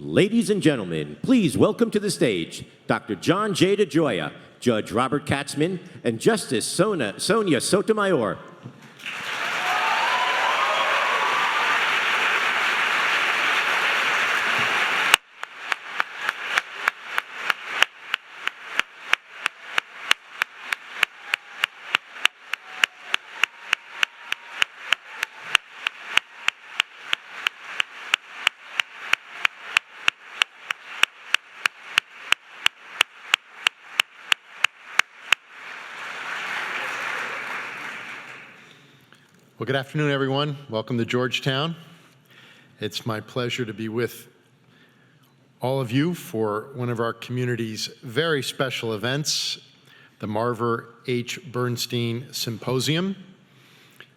Ladies and gentlemen, please welcome to the stage Dr. John J. DeGioia, Judge Robert Katzman, and Justice Sonia Sotomayor. Well, good afternoon, everyone. Welcome to Georgetown. It's my pleasure to be with all of you for one of our community's very special events, the Marver H. Bernstein Symposium.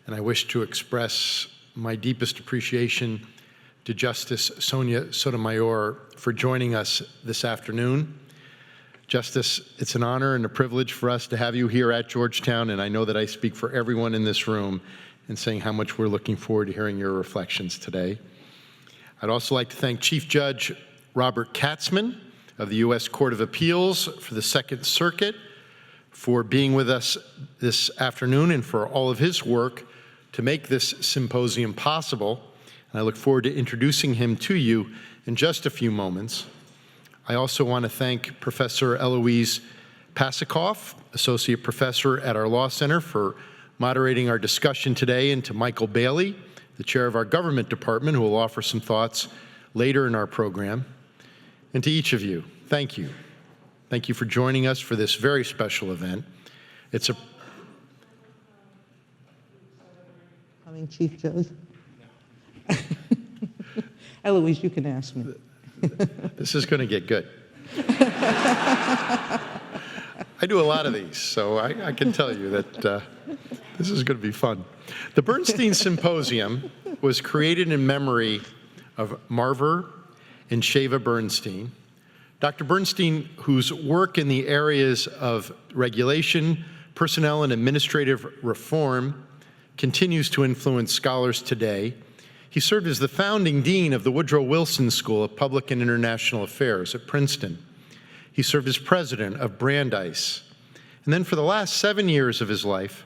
And I wish to express my deepest appreciation to Justice Sonia Sotomayor for joining us this afternoon. Justice, it's an honor and a privilege for us to have you here at Georgetown, and I know that I speak for everyone in this room in saying how much we're looking forward to hearing your reflections today. I'd also like to thank Chief Judge Robert Katzman of the U.S. Court of Appeals for the Second Circuit for being with us this afternoon and for all of his work to make this symposium possible. And I look forward to introducing him to you in just a few moments. I also want to thank Professor Eloise Pasachoff, Associate Professor at our Law Center, for moderating our discussion today, and to Michael Bailey, the chair of our government department, who will offer some thoughts later in our program. And to each of you, thank you. Thank you for joining us for this very special event. It's a... Coming, Chief Judge. Eloise, you can ask me. This is going to get good. I do a lot of these, so I can tell you that this is going to be fun. The Bernstein Symposium was created in memory of Marver and Sheva Bernstein. Dr. Bernstein, whose work in the areas of regulation, personnel, and administrative reform continues to influence scholars today. He served as the founding dean of the Woodrow Wilson School of Public and International Affairs at Princeton. He served as president of Brandeis. And then for the last 7 years of his life,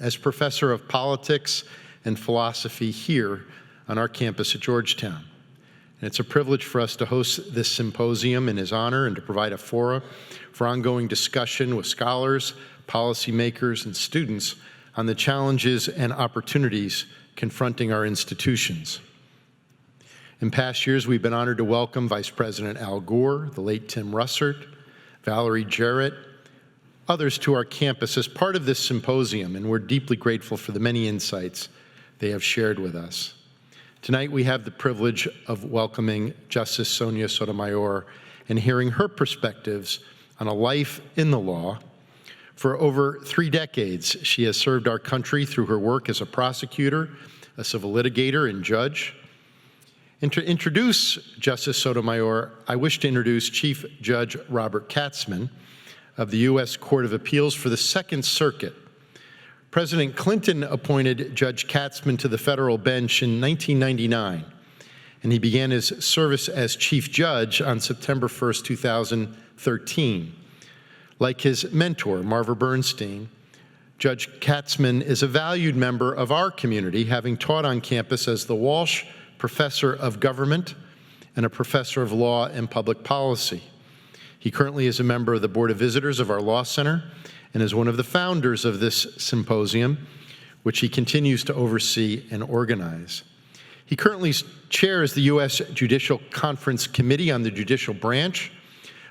as professor of politics and philosophy here on our campus at Georgetown. And it's a privilege for us to host this symposium in his honor and to provide a forum for ongoing discussion with scholars, policymakers, and students on the challenges and opportunities confronting our institutions. In past years, we've been honored to welcome Vice President Al Gore, the late Tim Russert, Valerie Jarrett, others to our campus as part of this symposium, and we're deeply grateful for the many insights they have shared with us. Tonight, we have the privilege of welcoming Justice Sonia Sotomayor and hearing her perspectives on a life in the law. For over 3 decades, she has served our country through her work as a prosecutor, a civil litigator, and judge. And to introduce Justice Sotomayor, I wish to introduce Chief Judge Robert Katzman of the U.S. Court of Appeals for the Second Circuit. President Clinton appointed Judge Katzman to the federal bench in 1999, and he began his service as Chief Judge on September 1st, 2013. Like his mentor, Marver Bernstein, Judge Katzman is a valued member of our community, having taught on campus as the Walsh Professor of Government and a Professor of Law and Public Policy. He currently is a member of the Board of Visitors of our Law Center and is one of the founders of this symposium, which he continues to oversee and organize. He currently chairs the U.S. Judicial Conference Committee on the Judicial Branch.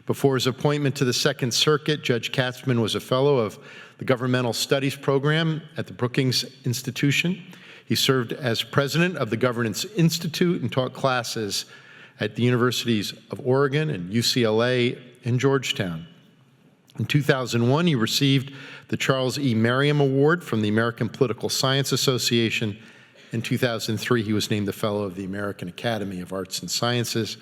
Before his appointment to the Second Circuit, Judge Katzman was a fellow of the Governmental Studies Program at the Brookings Institution. He served as president of the Governance Institute and taught classes at the Universities of Oregon and UCLA and Georgetown. In 2001, he received the Charles E. Merriam Award from the American Political Science Association. In 2003, he was named the Fellow of the American Academy of Arts and Sciences.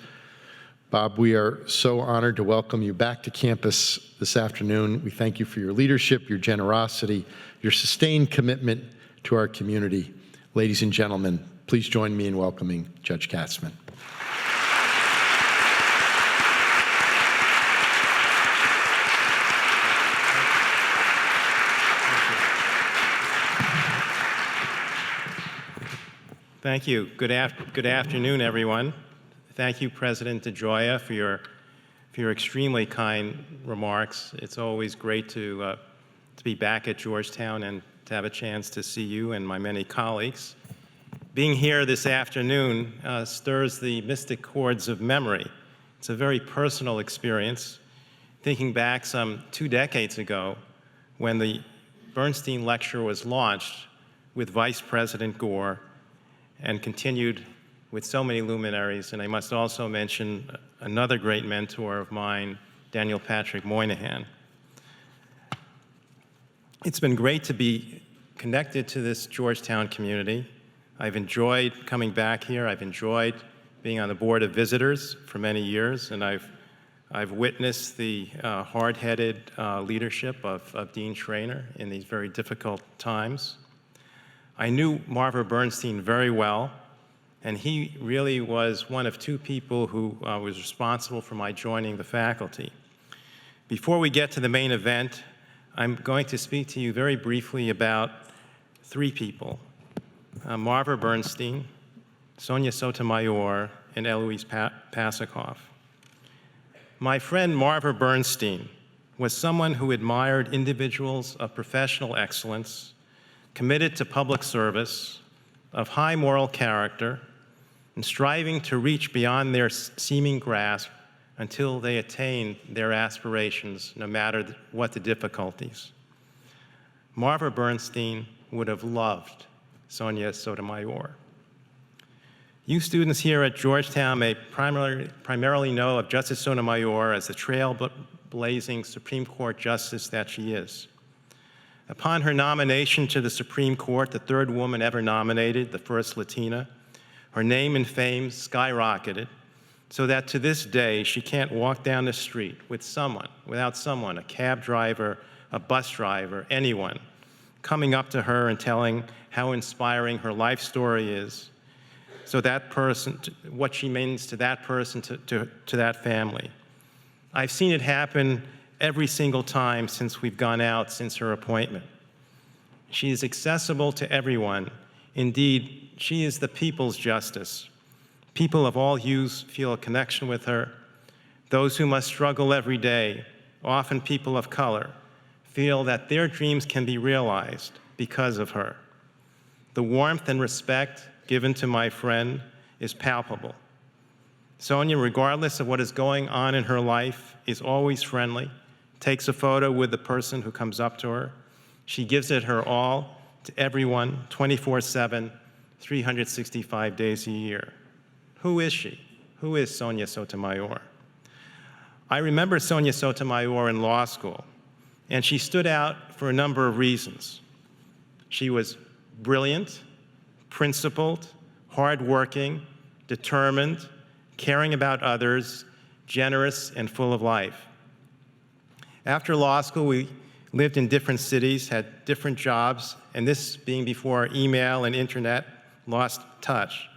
Bob, we are so honored to welcome you back to campus this afternoon. We thank you for your leadership, your generosity, your sustained commitment to our community. Ladies and gentlemen, please join me in welcoming Judge Katzman. Thank you. Good afternoon, everyone. Thank you, President DeGioia, for your extremely kind remarks. It's always great to be back at Georgetown and to have a chance to see you and my many colleagues. Being here this afternoon stirs the mystic chords of memory. It's a very personal experience, thinking back some 2 decades ago when the Bernstein Lecture was launched with Vice President Gore and continued with so many luminaries. And I must also mention another great mentor of mine, Daniel Patrick Moynihan. It's been great to be connected to this Georgetown community. I've enjoyed coming back here. I've enjoyed being on the Board of Visitors for many years, and I've witnessed the hard-headed leadership of Dean Schraner in these very difficult times. I knew Marva Bernstein very well, and he really was one of 2 people who was responsible for my joining the faculty. Before we get to the main event, I'm going to speak to you very briefly about 3 people, Marva Bernstein, Sonia Sotomayor, and Eloise Pasachoff. My friend Marva Bernstein was someone who admired individuals of professional excellence, committed to public service, of high moral character, and striving to reach beyond their seeming grasp until they attained their aspirations, no matter what the difficulties. Marva Bernstein would have loved Sonia Sotomayor. You students here at Georgetown may primarily know of Justice Sotomayor as the trailblazing Supreme Court justice that she is. Upon her nomination to the Supreme Court, the 3rd woman ever nominated, the first Latina, her name and fame skyrocketed, so that to this day she can't walk down the street without someone, a cab driver, a bus driver, anyone, coming up to her and telling how inspiring her life story is, so that person, what she means to that person, to that family. I've seen it happen every single time since we've gone out since her appointment. She is accessible to everyone. Indeed, she is the people's justice. People of all hues feel a connection with her. Those who must struggle every day, often people of color, feel that their dreams can be realized because of her. The warmth and respect given to my friend is palpable. Sonia, regardless of what is going on in her life, is always friendly, takes a photo with the person who comes up to her. She gives it her all to everyone, 24/7, 365 days a year. Who is she? Who is Sonia Sotomayor? I remember Sonia Sotomayor in law school, and she stood out for a number of reasons. She was brilliant, principled, hardworking, determined, caring about others, generous, and full of life. After law school, we lived in different cities, had different jobs, and this being before email and internet, lost touch.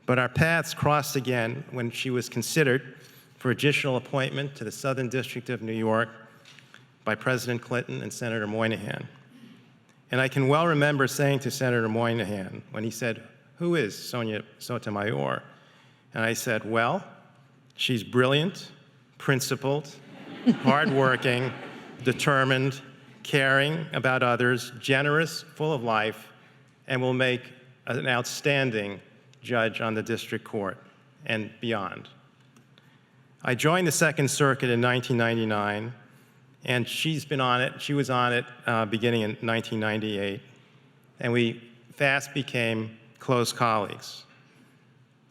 But our paths crossed again when she was considered for additional appointment to the Southern District of New York by President Clinton and Senator Moynihan. And I can well remember saying to Senator Moynihan when he said, "Who is Sonia Sotomayor?" And I said, "Well, she's brilliant, principled, hardworking, determined, caring about others, generous, full of life, and will make an outstanding judge on the district court and beyond." I joined the Second Circuit in 1999, and she was on it beginning in 1998, and we fast became close colleagues.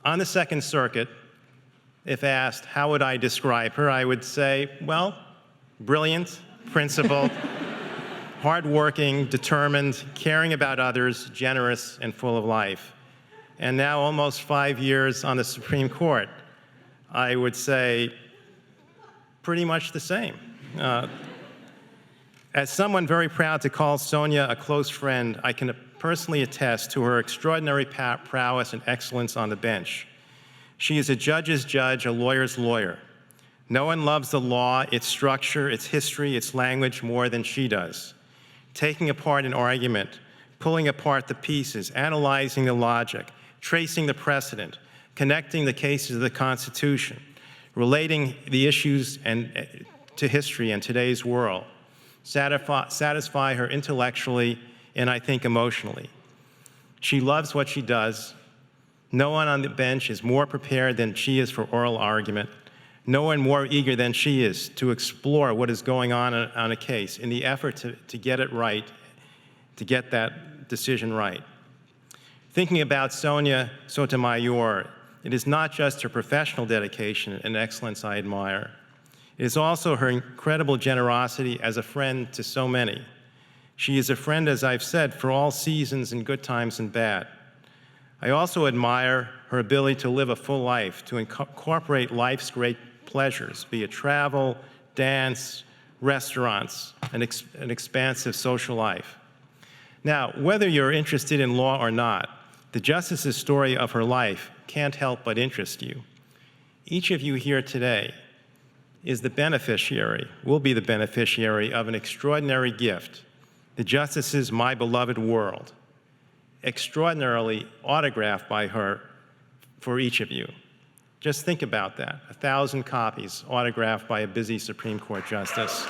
On the Second Circuit, if asked how would I describe her, I would say, well, brilliant, principled, hardworking, determined, caring about others, generous, and full of life. And now, almost 5 years on the Supreme Court, I would say pretty much the same. As someone very proud to call Sonia a close friend, I can personally attest to her extraordinary prowess and excellence on the bench. She is a judge's judge, a lawyer's lawyer. No one loves the law, its structure, its history, its language more than she does. Taking apart an argument, pulling apart the pieces, analyzing the logic, tracing the precedent, connecting the cases of the Constitution, relating the issues to history and today's world, satisfy her intellectually and I think emotionally. She loves what she does. No one on the bench is more prepared than she is for oral argument. No one more eager than she is to explore what is going on a case in the effort to get it right, to get that decision right. Thinking about Sonia Sotomayor, it is not just her professional dedication and excellence I admire. It is also her incredible generosity as a friend to so many. She is a friend, as I've said, for all seasons in good times and bad. I also admire her ability to live a full life, to incorporate life's great pleasures, be it travel, dance, restaurants, an expansive social life. Now, whether you're interested in law or not, the justice's story of her life can't help but interest you. Each of you here today is the beneficiary, will be the beneficiary of an extraordinary gift, the justice's My Beloved World, extraordinarily autographed by her for each of you. Just think about that, 1,000 copies autographed by a busy Supreme Court justice.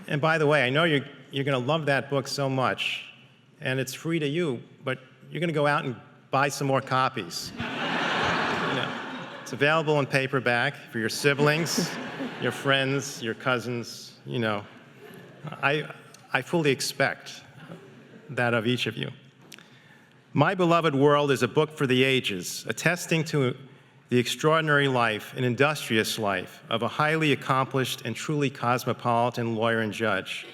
And by the way, I know you're going to love that book so much, and it's free to you, but you're going to go out and buy some more copies. It's available in paperback for your siblings, your friends, your cousins. I fully expect that of each of you. My Beloved World is a book for the ages, attesting to the extraordinary life, an industrious life, of a highly accomplished and truly cosmopolitan lawyer and judge.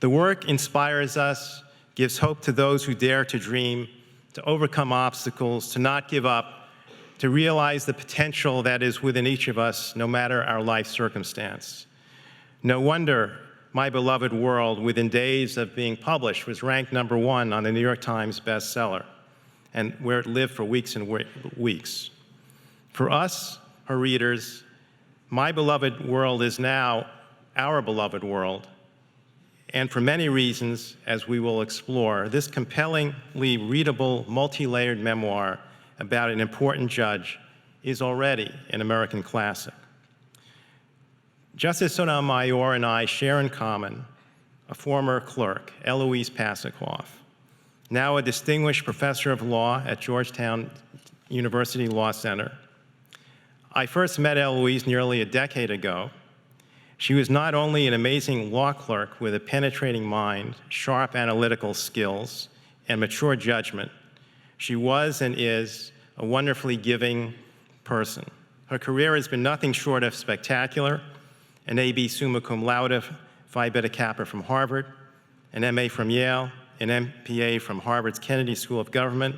The work inspires us, gives hope to those who dare to dream, to overcome obstacles, to not give up, to realize the potential that is within each of us, no matter our life circumstance. No wonder My Beloved World, within days of being published, was ranked #1 on the New York Times bestseller, and where it lived for weeks and weeks. For us, her readers, My Beloved World is now our beloved world. And for many reasons, as we will explore, this compellingly readable, multi-layered memoir about an important judge is already an American classic. Justice Sotomayor and I share in common a former clerk, Eloise Pasachoff, now a distinguished professor of law at Georgetown University Law Center. I first met Eloise nearly a decade ago. She was not only an amazing law clerk with a penetrating mind, sharp analytical skills, and mature judgment, she was and is a wonderfully giving person. Her career has been nothing short of spectacular: an A.B. summa cum laude, Phi Beta Kappa from Harvard, an M.A. from Yale, an M.P.A. from Harvard's Kennedy School of Government,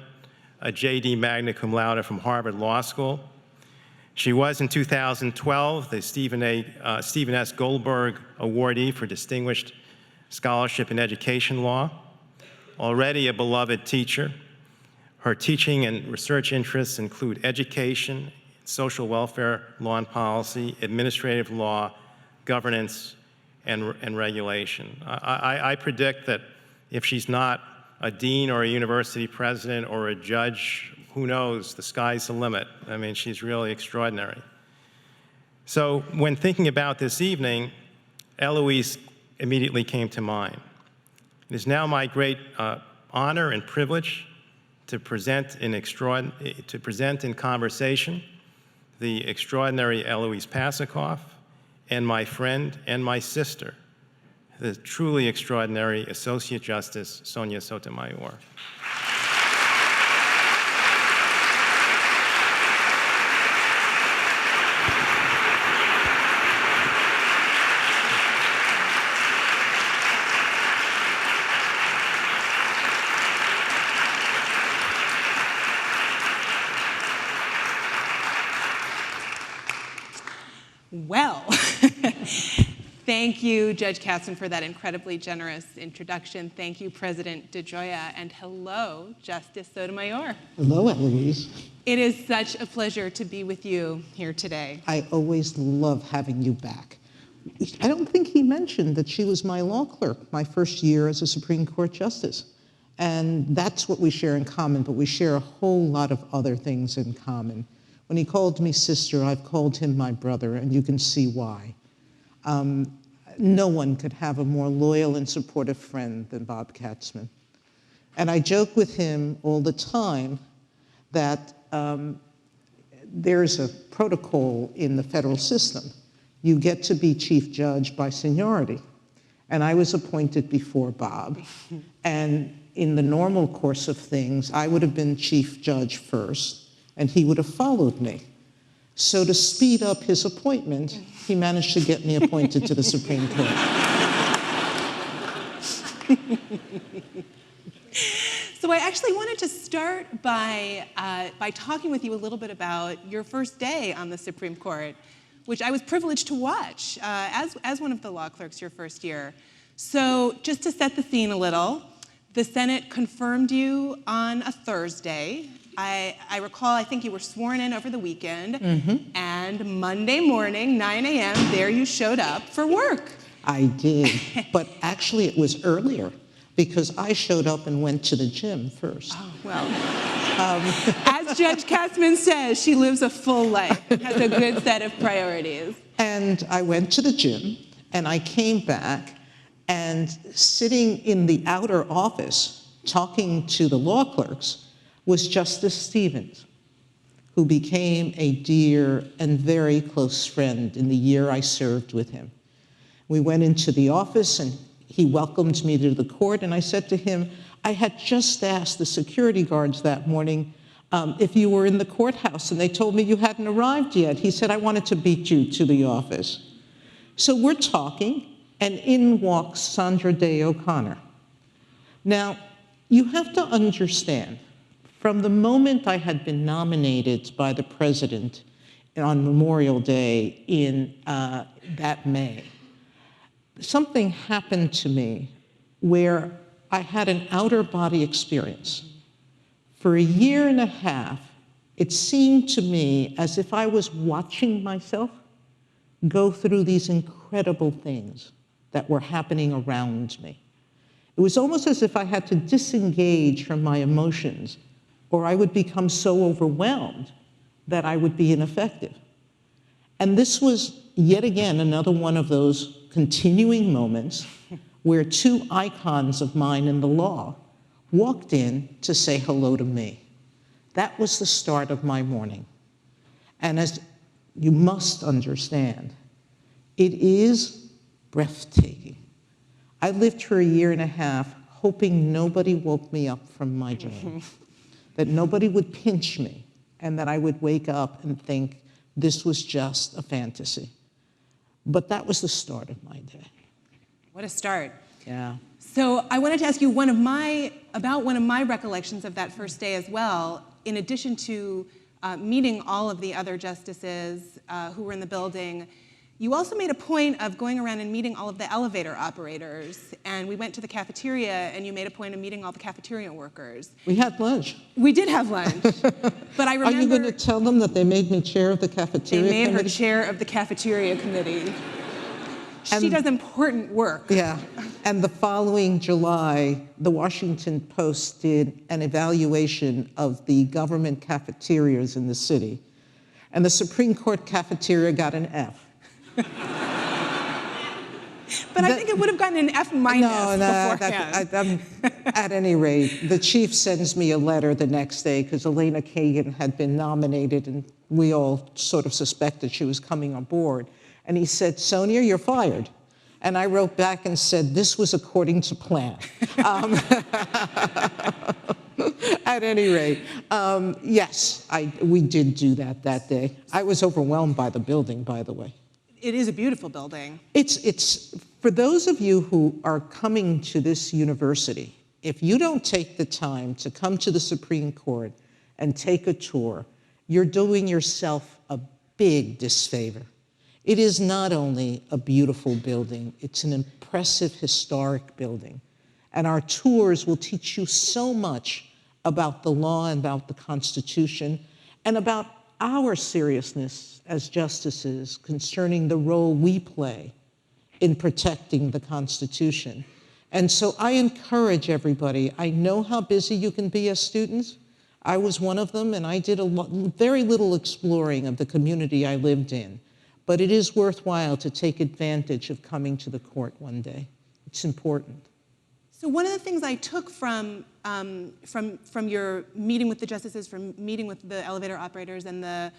a J.D. magna cum laude from Harvard Law School. She was, in 2012, the Stephen S. Goldberg Awardee for Distinguished Scholarship in Education Law. Already a beloved teacher, her teaching and research interests include education, social welfare, law and policy, administrative law, governance, and regulation. I predict that if she's not a dean or a university president or a judge, who knows, the sky's the limit. I mean, she's really extraordinary. So when thinking about this evening, Eloise immediately came to mind. It is now my great honor and privilege to present in conversation the extraordinary Eloise Pasachoff and my friend and my sister, the truly extraordinary Associate Justice Sonia Sotomayor. Well, Thank you, Judge Katzmann, for that incredibly generous introduction. Thank you, President DeGioia, and hello, Justice Sotomayor. Hello, Eloise. It is such a pleasure to be with you here today. I always love having you back. I don't think he mentioned that she was my law clerk my first year as a Supreme Court Justice. And that's what we share in common, but we share a whole lot of other things in common. When he called me sister, I've called him my brother, and you can see why. No one could have a more loyal and supportive friend than Bob Katzmann. And I joke with him all the time that there's a protocol in the federal system. You get to be chief judge by seniority. And I was appointed before Bob. And in the normal course of things, I would have been chief judge first, and he would have followed me. So to speed up his appointment, he managed to get me appointed to the Supreme Court. So I actually wanted to start by talking with you a little bit about your first day on the Supreme Court, which I was privileged to watch as one of the law clerks your first year. So just to set the scene a little, the Senate confirmed you on a Thursday. I recall, I think you were sworn in over the weekend, and Monday morning, 9 a.m., there you showed up for work. I did, but actually it was earlier, because I showed up and went to the gym first. Oh, well, as Judge Katzmann says, she lives a full life, has a good set of priorities. And I went to the gym, and I came back, and sitting in the outer office, talking to the law clerks, was Justice Stevens, who became a dear and very close friend in the year I served with him. We went into the office, and he welcomed me to the court, and I said to him, I had just asked the security guards that morning if you were in the courthouse, and they told me you hadn't arrived yet. He said, I wanted to beat you to the office. So we're talking, and in walks Sandra Day O'Connor. Now, you have to understand, from the moment I had been nominated by the president on Memorial Day in that May, something happened to me where I had an outer body experience. For a year and a half, it seemed to me as if I was watching myself go through these incredible things that were happening around me. It was almost as if I had to disengage from my emotions, or I would become so overwhelmed that I would be ineffective. And this was yet again another one of those continuing moments where two icons of mine in the law walked in to say hello to me. That was the start of my morning. And as you must understand, it is breathtaking. I lived for a year and a half hoping nobody woke me up from my dream, that nobody would pinch me, and that I would wake up and think this was just a fantasy. But that was the start of my day. What a start. Yeah. So I wanted to ask you about one of my recollections of that first day as well. In addition to meeting all of the other justices who were in the building, you also made a point of going around and meeting all of the elevator operators. And we went to the cafeteria, and you made a point of meeting all the cafeteria workers. We had lunch. We did have lunch. But I remember— Are you going to tell them that they made me chair of the cafeteria They made committee? her chair of the cafeteria committee. She does important work. Yeah, and the following July, the Washington Post did an evaluation of the government cafeterias in the city, and the Supreme Court cafeteria got an F. But I think it would have gotten an F- beforehand. At any rate, the chief sends me a letter the next day because Elena Kagan had been nominated, and we all sort of suspected she was coming on board. And he said, Sonia, you're fired. And I wrote back and said, this was according to plan. At any rate, yes, we did do that day. I was overwhelmed by the building, by the way. It is a beautiful building. It's for those of you who are coming to this university, if you don't take the time to come to the Supreme Court and take a tour, you're doing yourself a big disfavor. It is not only a beautiful building, it's an impressive historic building. And our tours will teach you so much about the law and about the Constitution and about our seriousness as justices concerning the role we play in protecting the Constitution. And so I encourage everybody. I know how busy you can be as students. I was one of them, and I did very little exploring of the community I lived in. But it is worthwhile to take advantage of coming to the court one day. It's important. So one of the things I took from your meeting with the justices, from meeting with the elevator operators and the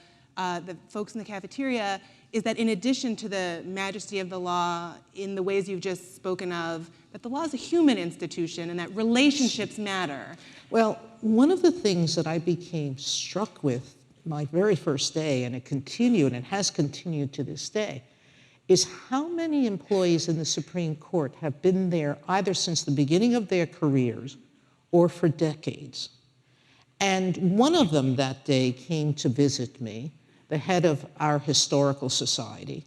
folks in the cafeteria, is that in addition to the majesty of the law in the ways you've just spoken of, that the law is a human institution and that relationships matter. Well, one of the things that I became struck with my very first day, and it continued and has continued to this day, is how many employees in the Supreme Court have been there either since the beginning of their careers or for decades. And one of them that day came to visit me, the head of our historical society,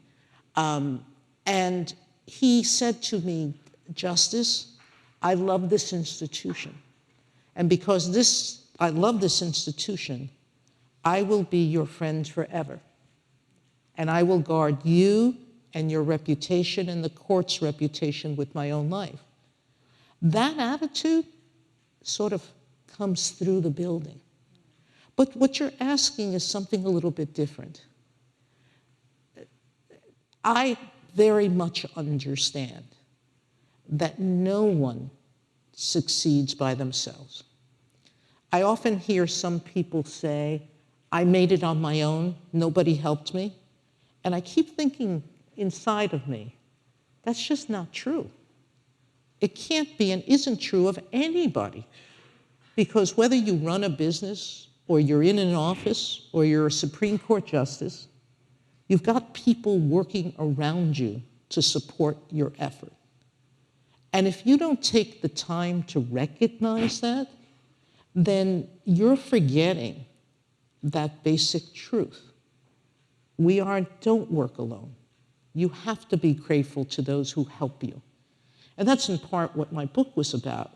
and he said to me, "Justice, I love this institution. And because I love this institution, I will be your friend forever. And I will guard you and your reputation and the court's reputation with my own life." That attitude sort of comes through the building. But what you're asking is something a little bit different. I very much understand that no one succeeds by themselves. I often hear some people say, "I made it on my own, nobody helped me." And I keep thinking inside of me, that's just not true. It can't be and isn't true of anybody. Because whether you run a business or you're in an office or you're a Supreme Court justice, you've got people working around you to support your effort. And if you don't take the time to recognize that, then you're forgetting that basic truth. We don't work alone. You have to be grateful to those who help you. And that's in part what my book was about,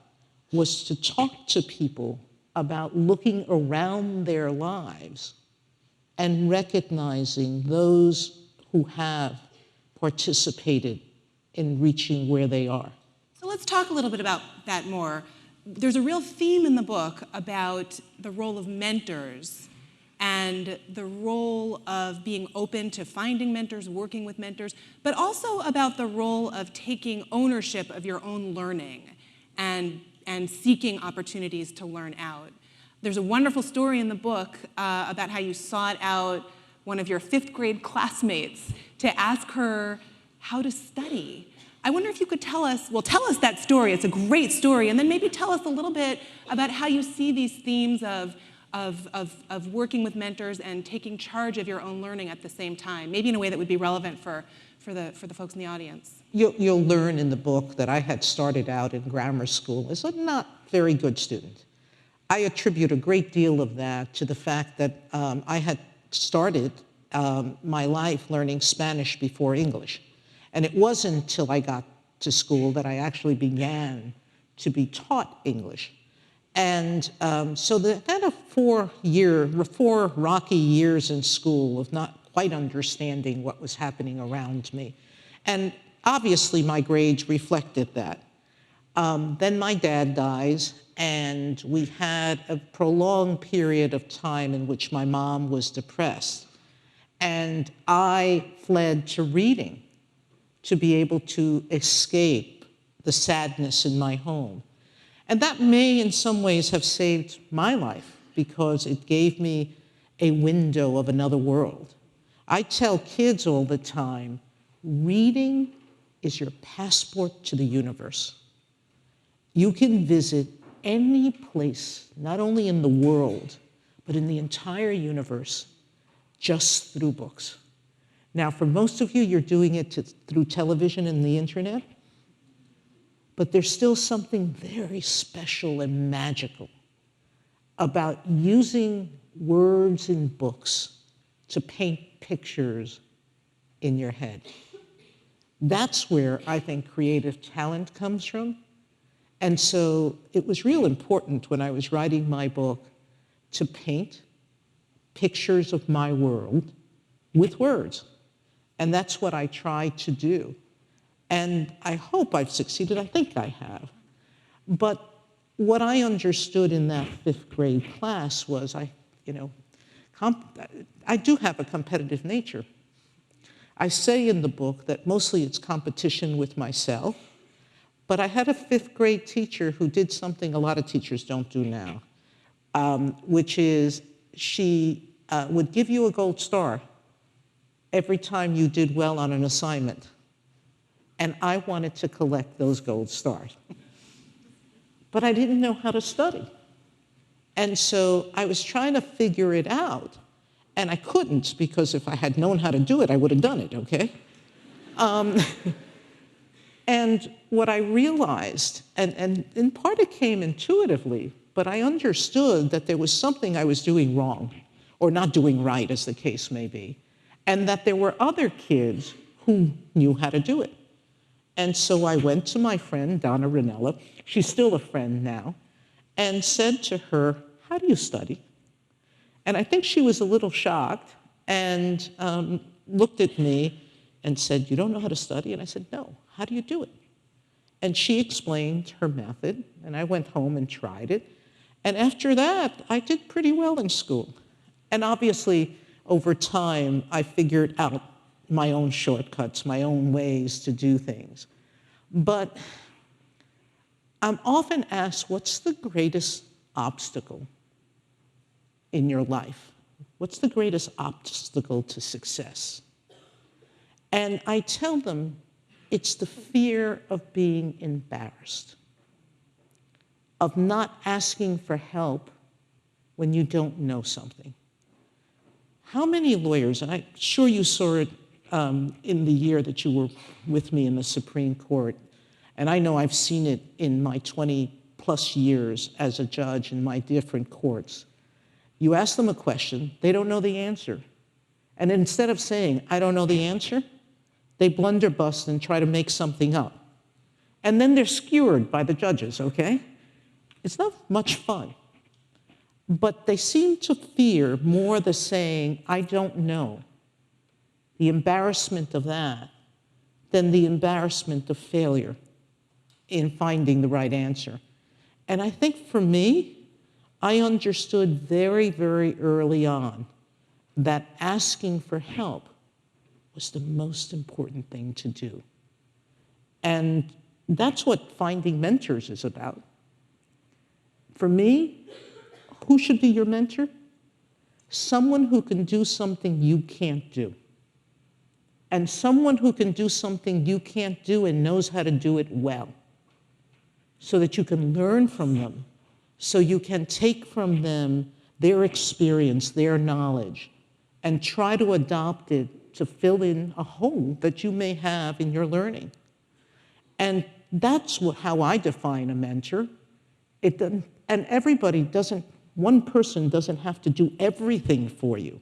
was to talk to people about looking around their lives and recognizing those who have participated in reaching where they are. So let's talk a little bit about that more. There's a real theme in the book about the role of mentors and the role of being open to finding mentors, working with mentors, but also about the role of taking ownership of your own learning and seeking opportunities to learn out. There's a wonderful story in the book about how you sought out one of your 5th grade classmates to ask her how to study. I wonder if you could tell us that story. It's a great story. And then maybe tell us a little bit about how you see these themes of working with mentors and taking charge of your own learning at the same time, maybe in a way that would be relevant for the folks in the audience. You'll learn in the book that I had started out in grammar school as a not very good student. I attribute a great deal of that to the fact that I had started my life learning Spanish before English. And it wasn't until I got to school that I actually began to be taught English. And so the kind of 4 rocky years in school of not quite understanding what was happening around me. And obviously my grades reflected that. Then my dad dies, and we had a prolonged period of time in which my mom was depressed. And I fled to reading to be able to escape the sadness in my home. And that may in some ways have saved my life because it gave me a window of another world. I tell kids all the time, reading is your passport to the universe. You can visit any place, not only in the world, but in the entire universe, just through books. Now, for most of you, you're doing it through television and the internet, but there's still something very special and magical about using words in books to paint pictures in your head. That's where I think creative talent comes from. And so it was real important when I was writing my book to paint pictures of my world with words. And that's what I try to do. And I hope I've succeeded. I think I have. But what I understood in that 5th grade class was I do have a competitive nature. I say in the book that mostly it's competition with myself, but I had a 5th grade teacher who did something a lot of teachers don't do now, which is she would give you a gold star every time you did well on an assignment. And I wanted to collect those gold stars. But I didn't know how to study. And so I was trying to figure it out, and I couldn't, because if I had known how to do it, I would have done it, okay? And what I realized, and in part it came intuitively, but I understood that there was something I was doing wrong, or not doing right, as the case may be, and that there were other kids who knew how to do it. And so I went to my friend, Donna Ranella, she's still a friend now, and said to her, how do you study? And I think she was a little shocked and looked at me and said, you don't know how to study? And I said, no, how do you do it? And she explained her method, and I went home and tried it. And after that, I did pretty well in school. And obviously, over time, I figured out my own shortcuts, my own ways to do things. But I'm often asked, what's the greatest obstacle in your life? What's the greatest obstacle to success? And I tell them, it's the fear of being embarrassed, of not asking for help when you don't know something. How many lawyers, and I'm sure you saw it in the year that you were with me in the Supreme Court, and I know I've seen it in my 20-plus years as a judge in my different courts. You ask them a question, they don't know the answer. And instead of saying, I don't know the answer, they blunderbuss and try to make something up. And then they're skewered by the judges, okay? It's not much fun. But they seem to fear more the saying, I don't know, the embarrassment of that, than the embarrassment of failure in finding the right answer. And I think for me, I understood very, very early on that asking for help was the most important thing to do. And that's what finding mentors is about. For me, who should be your mentor? Someone who can do something you can't do. And someone who can do something you can't do and knows how to do it well, so that you can learn from them, so you can take from them their experience, their knowledge, and try to adopt it to fill in a hole that you may have in your learning. And that's how I define a mentor. And everybody doesn't, one person doesn't have to do everything for you.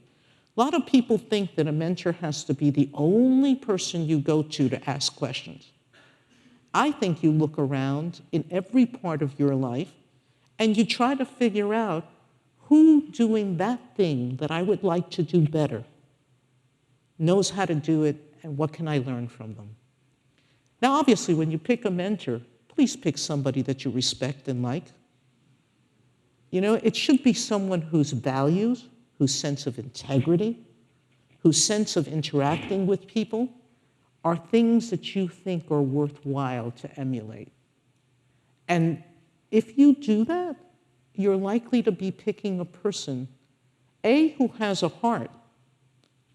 A lot of people think that a mentor has to be the only person you go to ask questions. I think you look around in every part of your life and you try to figure out who doing that thing that I would like to do better knows how to do it, and what can I learn from them? Now, obviously, when you pick a mentor, please pick somebody that you respect and like. You know, it should be someone whose values, whose sense of integrity, whose sense of interacting with people are things that you think are worthwhile to emulate. And if you do that, you're likely to be picking a person, A, who has a heart,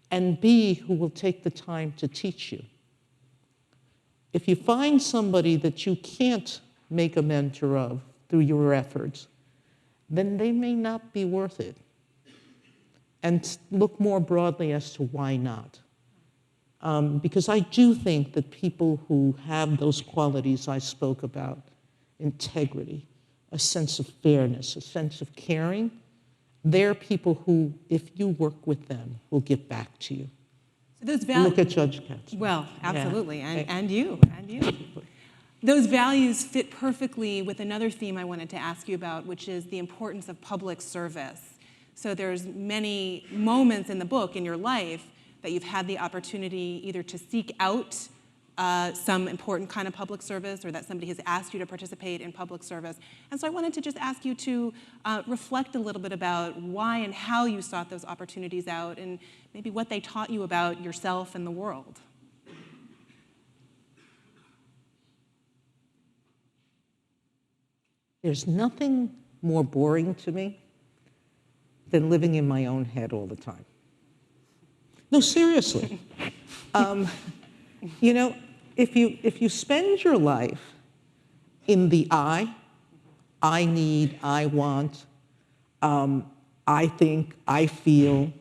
and B, who will take the time to teach you. If you find somebody that you can't make a mentor of through your efforts, then they may not be worth it. And look more broadly as to why not. Because I do think that people who have those qualities I spoke about, integrity, a sense of fairness, a sense of caring, they're people who, if you work with them, will get back to you. So those values. Look at Judge Katz. Well, absolutely, Yeah. and you. Those values fit perfectly with another theme I wanted to ask you about, which is the importance of public service. So there's many moments in the book, in your life, that you've had the opportunity either to seek out some important kind of public service or that somebody has asked you to participate in public service. And so I wanted to just ask you to reflect a little bit about why and how you sought those opportunities out and maybe what they taught you about yourself and the world. There's nothing more boring to me than living in my own head all the time. No, seriously. You know, if you spend your life in the I need, I want, I think, I feel,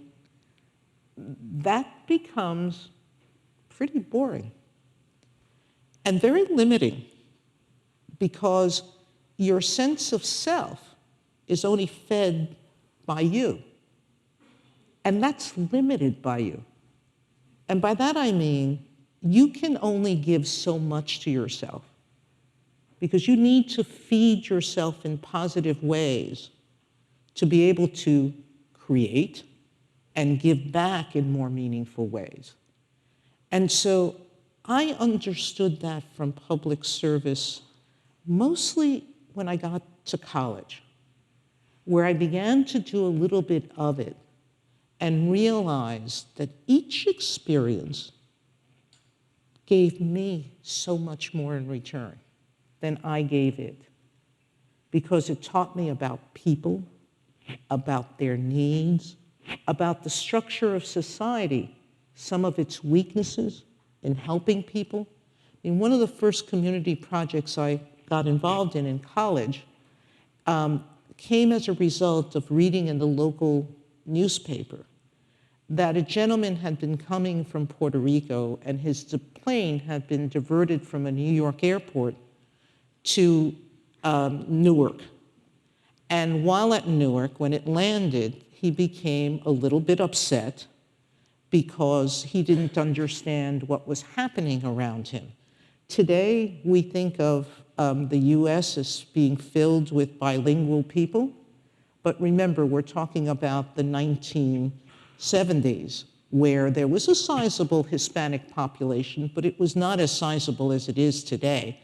that becomes pretty boring and very limiting, because your sense of self is only fed by you. And that's limited by you. And by that I mean, you can only give so much to yourself, because you need to feed yourself in positive ways to be able to create and give back in more meaningful ways. And so I understood that from public service mostly when I got to college, where I began to do a little bit of it and realized that each experience gave me so much more in return than I gave it, because it taught me about people, about their needs, about the structure of society, some of its weaknesses in helping people. I mean, one of the first community projects I got involved in college came as a result of reading in the local newspaper that a gentleman had been coming from Puerto Rico and his plane had been diverted from a New York airport to Newark. And while at Newark, when it landed, he became a little bit upset because he didn't understand what was happening around him. Today, we think of the US as being filled with bilingual people, but remember, we're talking about the 1970s, where there was a sizable Hispanic population, but it was not as sizable as it is today.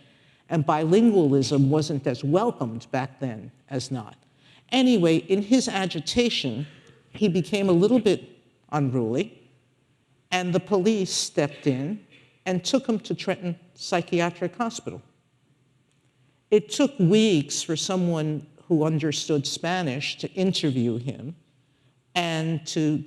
And bilingualism wasn't as welcomed back then as not. Anyway, in his agitation, he became a little bit unruly, and the police stepped in and took him to Trenton Psychiatric Hospital. It took weeks for someone who understood Spanish to interview him and to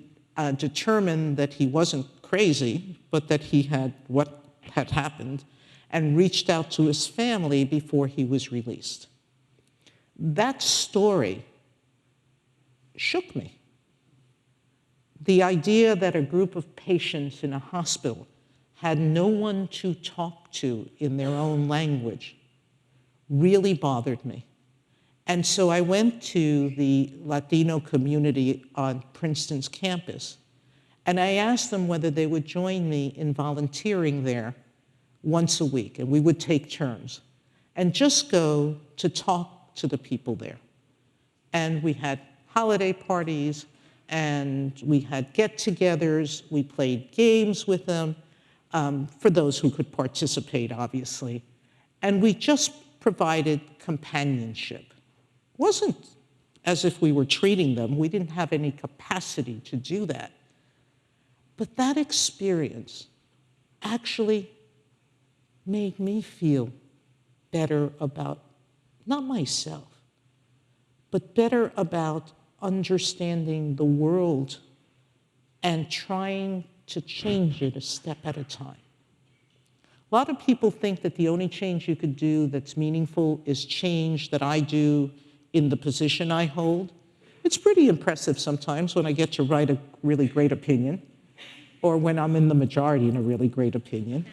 determine that he wasn't crazy, but that he had what had happened, and reached out to his family before he was released. That story shook me. The idea that a group of patients in a hospital had no one to talk to in their own language really bothered me. And so I went to the Latino community on Princeton's campus, and I asked them whether they would join me in volunteering there once a week, and we would take turns, and just go to talk to the people there. And we had holiday parties, and we had get-togethers, we played games with them, for those who could participate, obviously. And we just provided companionship. It wasn't as if we were treating them. We didn't have any capacity to do that. But that experience actually made me feel better about, not myself, but better about understanding the world and trying to change it a step at a time. A lot of people think that the only change you could do that's meaningful is change that I do in the position I hold. It's pretty impressive sometimes when I get to write a really great opinion, or when I'm in the majority in a really great opinion.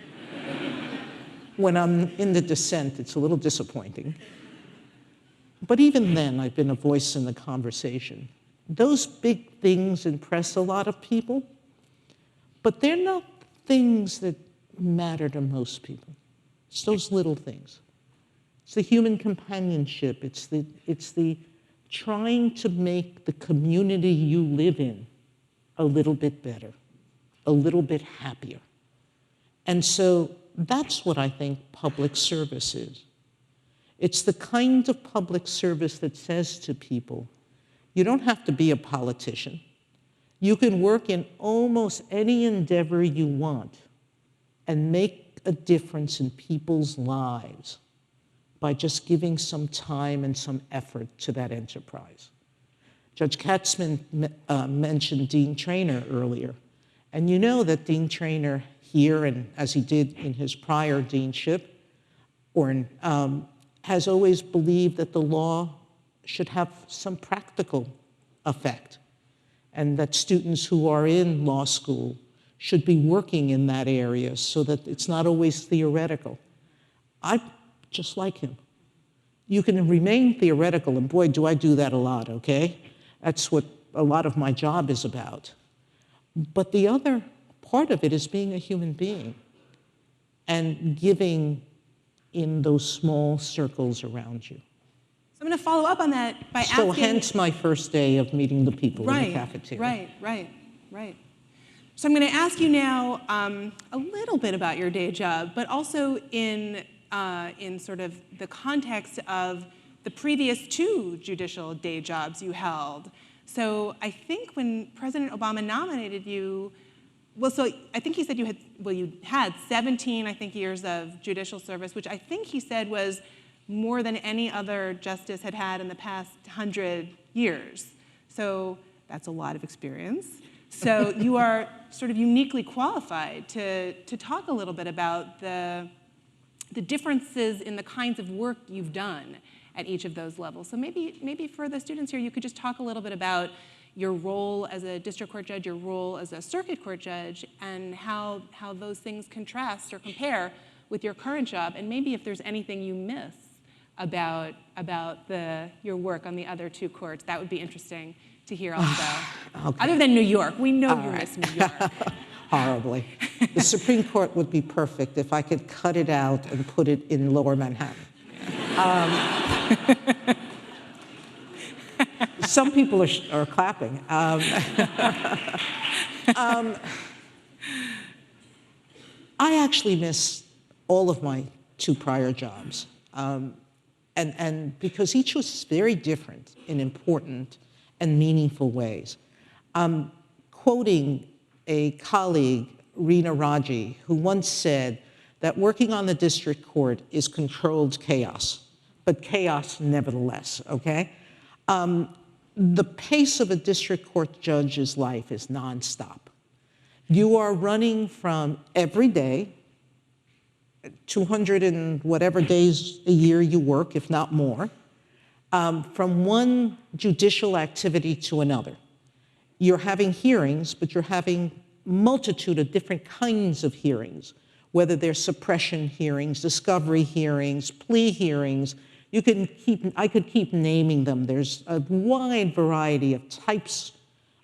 When I'm in the dissent, it's a little disappointing. But even then, I've been a voice in the conversation. Those big things impress a lot of people, But they're not things that matter to most people. It's those little things. It's the human companionship. It's the trying to make the community you live in a little bit better, a little bit happier. And so that's what I think public service is. It's the kind of public service that says to people, you don't have to be a politician. You can work in almost any endeavor you want and make a difference in people's lives by just giving some time and some effort to that enterprise. Judge Katzman mentioned Dean Traynor earlier. And you know that Dean Traynor here, and as he did in his prior deanship, has always believed that the law should have some practical effect, and that students who are in law school should be working in that area so that it's not always theoretical. I just like him. You can remain theoretical, and boy, do I do that a lot, okay? That's what a lot of my job is about. But the other part of it is being a human being and giving in those small circles around you. So I'm going to follow up on that by asking... So hence my first day of meeting the people in the cafeteria. Right. So I'm going to ask you now a little bit about your day job, but also in sort of the context of the previous 2 judicial day jobs you held. So I think when President Obama nominated you, so I think he said you had 17, I think, years of judicial service, which I think he said was more than any other justice had in the past 100 years. So that's a lot of experience. So you are sort of uniquely qualified to talk a little bit about the differences in the kinds of work you've done at each of those levels. So maybe for the students here, you could just talk a little bit about your role as a district court judge, your role as a circuit court judge, and how those things contrast or compare with your current job, and maybe if there's anything you miss about your work on the other 2 courts. That would be interesting to hear also. Okay. Other than New York. We know you miss New York. Horribly. The Supreme Court would be perfect if I could cut it out and put it in Lower Manhattan. Some people are clapping. I actually miss all of my 2 prior jobs. And because each was very different in important and meaningful ways. Quoting a colleague, Reena Raji, who once said that working on the district court is controlled chaos, but chaos nevertheless, okay? The pace of a district court judge's life is nonstop. You are running from every day, 200 and whatever days a year you work, if not more, from one judicial activity to another. You're having hearings, but you're having multitude of different kinds of hearings, whether they're suppression hearings, discovery hearings, plea hearings. I could keep naming them. There's a wide variety of types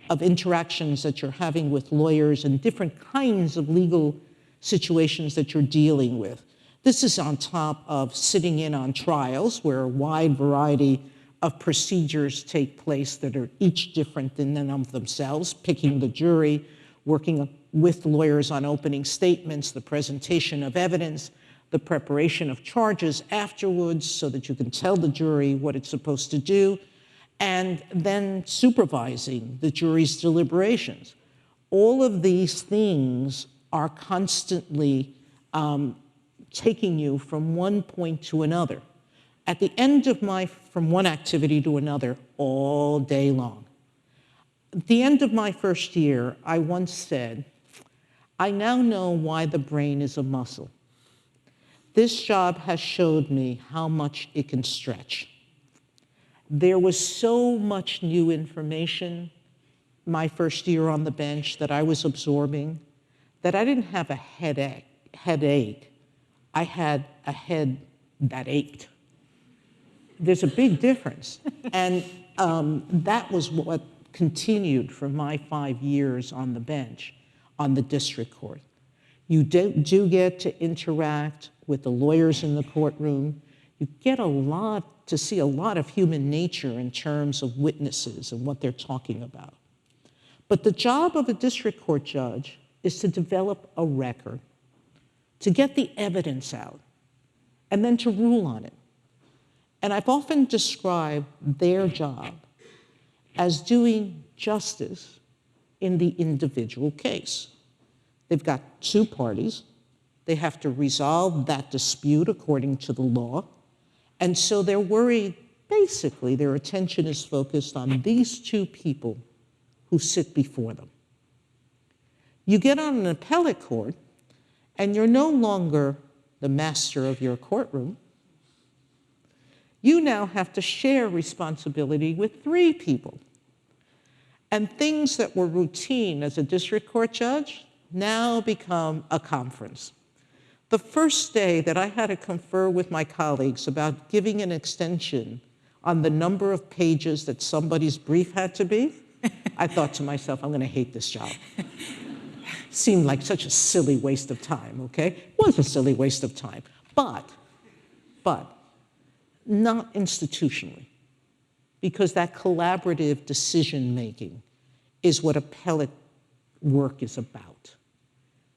of interactions that you're having with lawyers and different kinds of legal situations that you're dealing with. This is on top of sitting in on trials where a wide variety of procedures take place that are each different in and of themselves, picking the jury, working with lawyers on opening statements, the presentation of evidence, the preparation of charges afterwards so that you can tell the jury what it's supposed to do, and then supervising the jury's deliberations. All of these things are constantly taking you from one point to another. At the end of from one activity to another all day long. At the end of my first year, I once said, I now know why the brain is a muscle. This job has showed me how much it can stretch. There was so much new information my first year on the bench that I was absorbing that I didn't have a headache. I had a head that ached. There's a big difference. And that was what continued for my 5 years on the bench. on the district court. You do get to interact with the lawyers in the courtroom. You get to see a lot of human nature in terms of witnesses and what they're talking about. But the job of a district court judge is to develop a record, to get the evidence out, and then to rule on it. And I've often described their job as doing justice in the individual case. They've got two parties. They have to resolve that dispute according to the law. And so they're worried, basically, their attention is focused on these two people who sit before them. You get on an appellate court, and you're no longer the master of your courtroom. You now have to share responsibility with three people. And things that were routine as a district court judge now become a conference. The first day that I had to confer with my colleagues about giving an extension on the number of pages that somebody's brief had to be, I thought to myself, I'm going to hate this job. Seemed like such a silly waste of time, okay? It was a silly waste of time, but not institutionally, because that collaborative decision-making is what appellate work is about.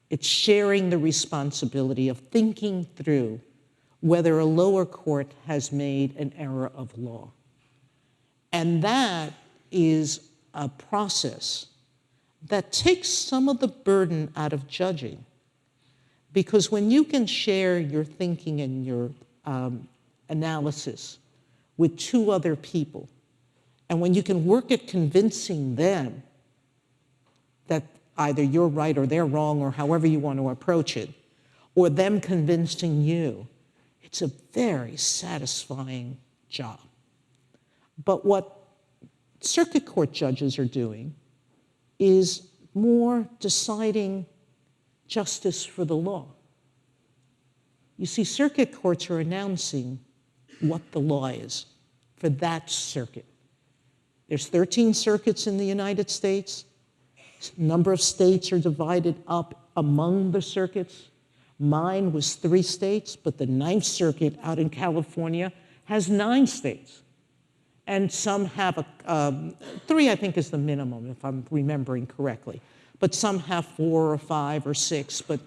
It's sharing the responsibility of thinking through whether a lower court has made an error of law. And that is a process that takes some of the burden out of judging. Because when you can share your thinking and your analysis with two other people, and when you can work at convincing them that either you're right or they're wrong, or however you want to approach it, or them convincing you, it's a very satisfying job. But what circuit court judges are doing is more deciding justice for the law. You see, circuit courts are announcing what the law is for that circuit. There's 13 circuits in the United States. A number of states are divided up among the circuits. Mine was 3 states, but the Ninth Circuit out in California has 9 states. And some have 3, I think, is the minimum, if I'm remembering correctly. But some have 4 or 5 or 6. But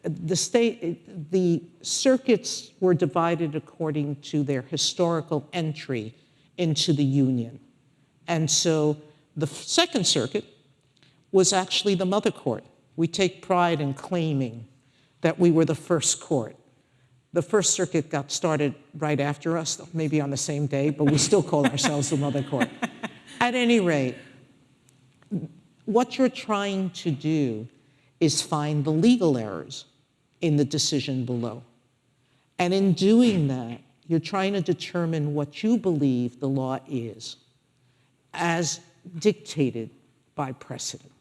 the circuits were divided according to their historical entry into the Union. And so the Second Circuit was actually the mother court. We take pride in claiming that we were the first court. The First Circuit got started right after us, maybe on the same day, but we still call ourselves the mother court. At any rate, what you're trying to do is find the legal errors in the decision below. And in doing that, you're trying to determine what you believe the law is, as dictated by precedent.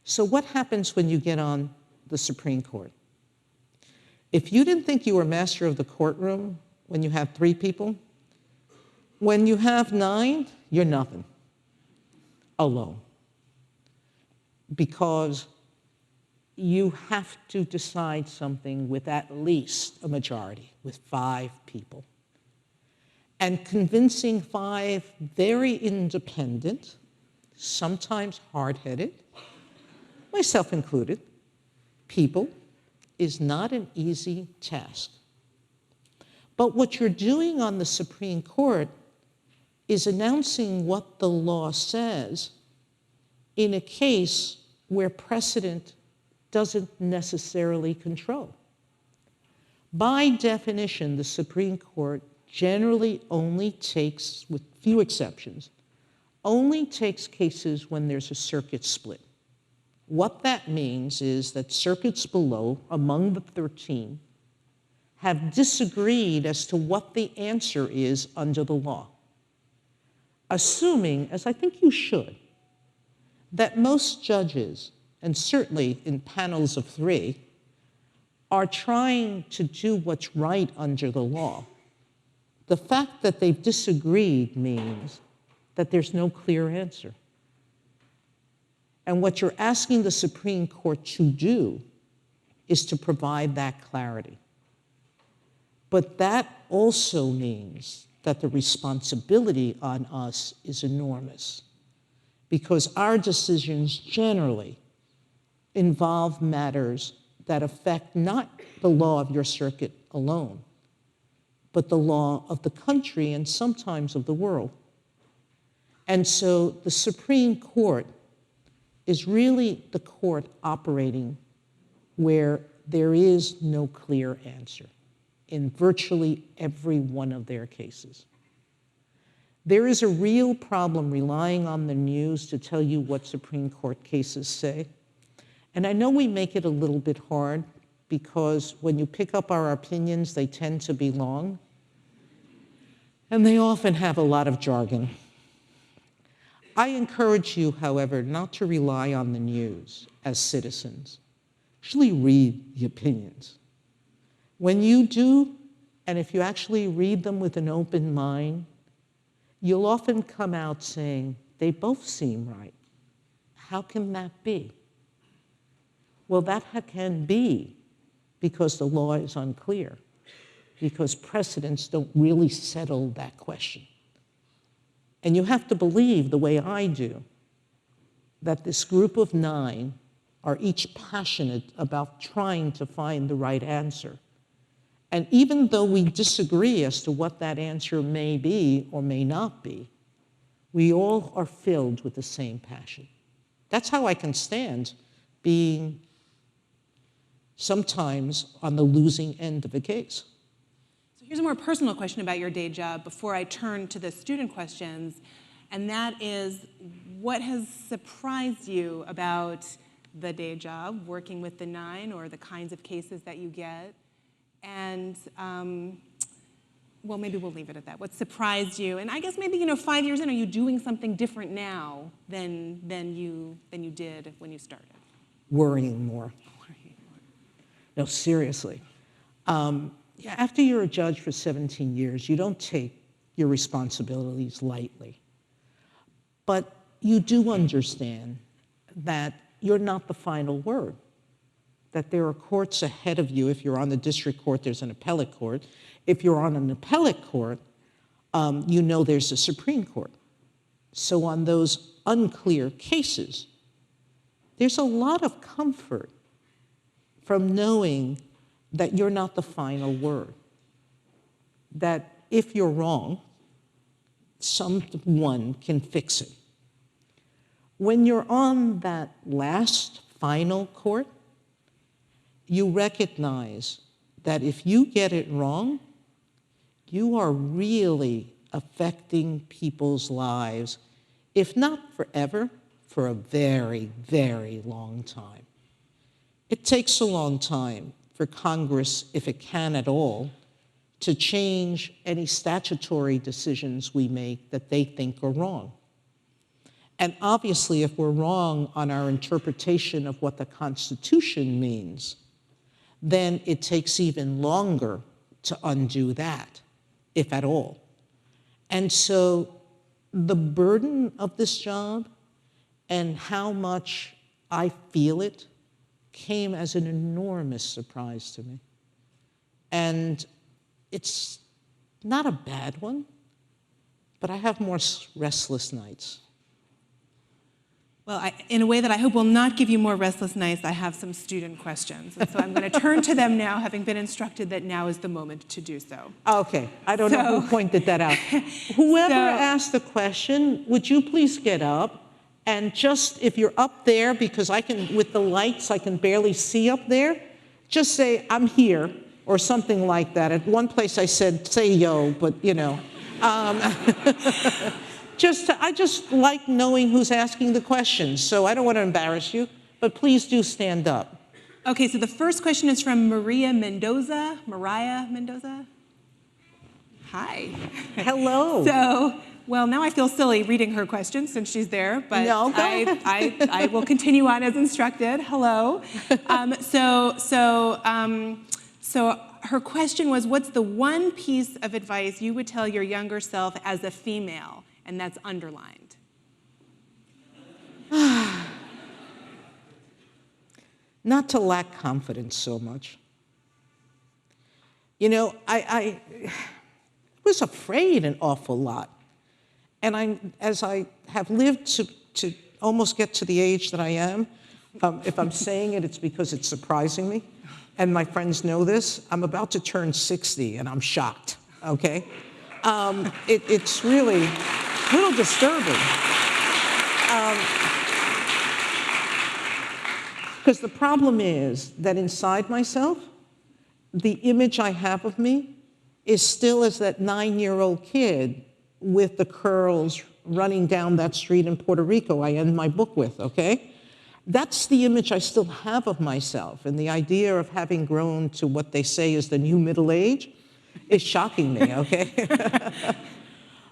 So what happens when you get on the Supreme Court? If you didn't think you were master of the courtroom when you have 3 people, when you have 9, you're nothing, alone. Because you have to decide something with at least a majority, with 5 people. And convincing 5 very independent, sometimes hard-headed, myself included, people is not an easy task. But what you're doing on the Supreme Court is announcing what the law says in a case where precedent doesn't necessarily control. By definition, the Supreme Court generally only takes, with few exceptions, only takes cases when there's a circuit split. What that means is that circuits below, among the 13, have disagreed as to what the answer is under the law. Assuming, as I think you should, that most judges, and certainly in panels of 3, are trying to do what's right under the law. The fact that they've disagreed means that there's no clear answer. And what you're asking the Supreme Court to do is to provide that clarity. But that also means that the responsibility on us is enormous, because our decisions generally involve matters that affect not the law of your circuit alone, but the law of the country and sometimes of the world. And so the Supreme Court is really the court operating where there is no clear answer in virtually every one of their cases. There is a real problem relying on the news to tell you what Supreme Court cases say. And I know we make it a little bit hard because when you pick up our opinions, they tend to be long, and they often have a lot of jargon. I encourage you, however, not to rely on the news as citizens. Actually read the opinions. When you do, and if you actually read them with an open mind, you'll often come out saying, they both seem right. How can that be? Well, that can be because the law is unclear, because precedents don't really settle that question. And you have to believe, the way I do, that this group of 9 are each passionate about trying to find the right answer. And even though we disagree as to what that answer may be or may not be, we all are filled with the same passion. That's how I can stand being sometimes on the losing end of a case. So here's a more personal question about your day job before I turn to the student questions, and that is, what has surprised you about the day job, working with the 9, or the kinds of cases that you get? And, well, maybe we'll leave it at that. What surprised you? And I guess maybe, 5 years in, are you doing something different now than you did when you started? Worrying more. No, seriously. After you're a judge for 17 years, you don't take your responsibilities lightly. But you do understand that you're not the final word, that there are courts ahead of you. If you're on the district court, there's an appellate court. If you're on an appellate court, you know there's a Supreme Court. So on those unclear cases, there's a lot of comfort from knowing that you're not the final word, that if you're wrong, someone can fix it. When you're on that last final court, you recognize that if you get it wrong, you are really affecting people's lives, if not forever, for a very, very long time. It takes a long time for Congress, if it can at all, to change any statutory decisions we make that they think are wrong. And obviously, if we're wrong on our interpretation of what the Constitution means, then it takes even longer to undo that, if at all. And so the burden of this job and how much I feel it came as an enormous surprise to me. And it's not a bad one, but I have more restless nights. Well, in a way that I hope will not give you more restless nights, I have some student questions. And so I'm going to turn to them now, having been instructed that now is the moment to do so. Okay, I don't know who pointed that out. Whoever asked the question, would you please get up? And just, if you're up there, because I can, with the lights, I can barely see up there, just say, I'm here, or something like that. At one place I said, say yo, but I just like knowing who's asking the questions, so I don't want to embarrass you, but please do stand up. Okay, so the first question is from Mariah Mendoza. Hi. Hello. Well, now I feel silly reading her question since she's there, but no, I will continue on as instructed. Hello. So her question was, what's the one piece of advice you would tell your younger self as a female? And that's underlined. not to lack confidence so much. You know, I was afraid an awful lot. And as I have lived to almost get to the age that I am, if I'm saying it, it's because it's surprising me. And my friends know this. I'm about to turn 60, and I'm shocked, okay? It's really a little disturbing. Because the problem is that inside myself, the image I have of me is still as that 9-year-old kid with the curls running down that street in Puerto Rico I end my book with, okay? That's the image I still have of myself, and the idea of having grown to what they say is the new middle age is shocking me, okay?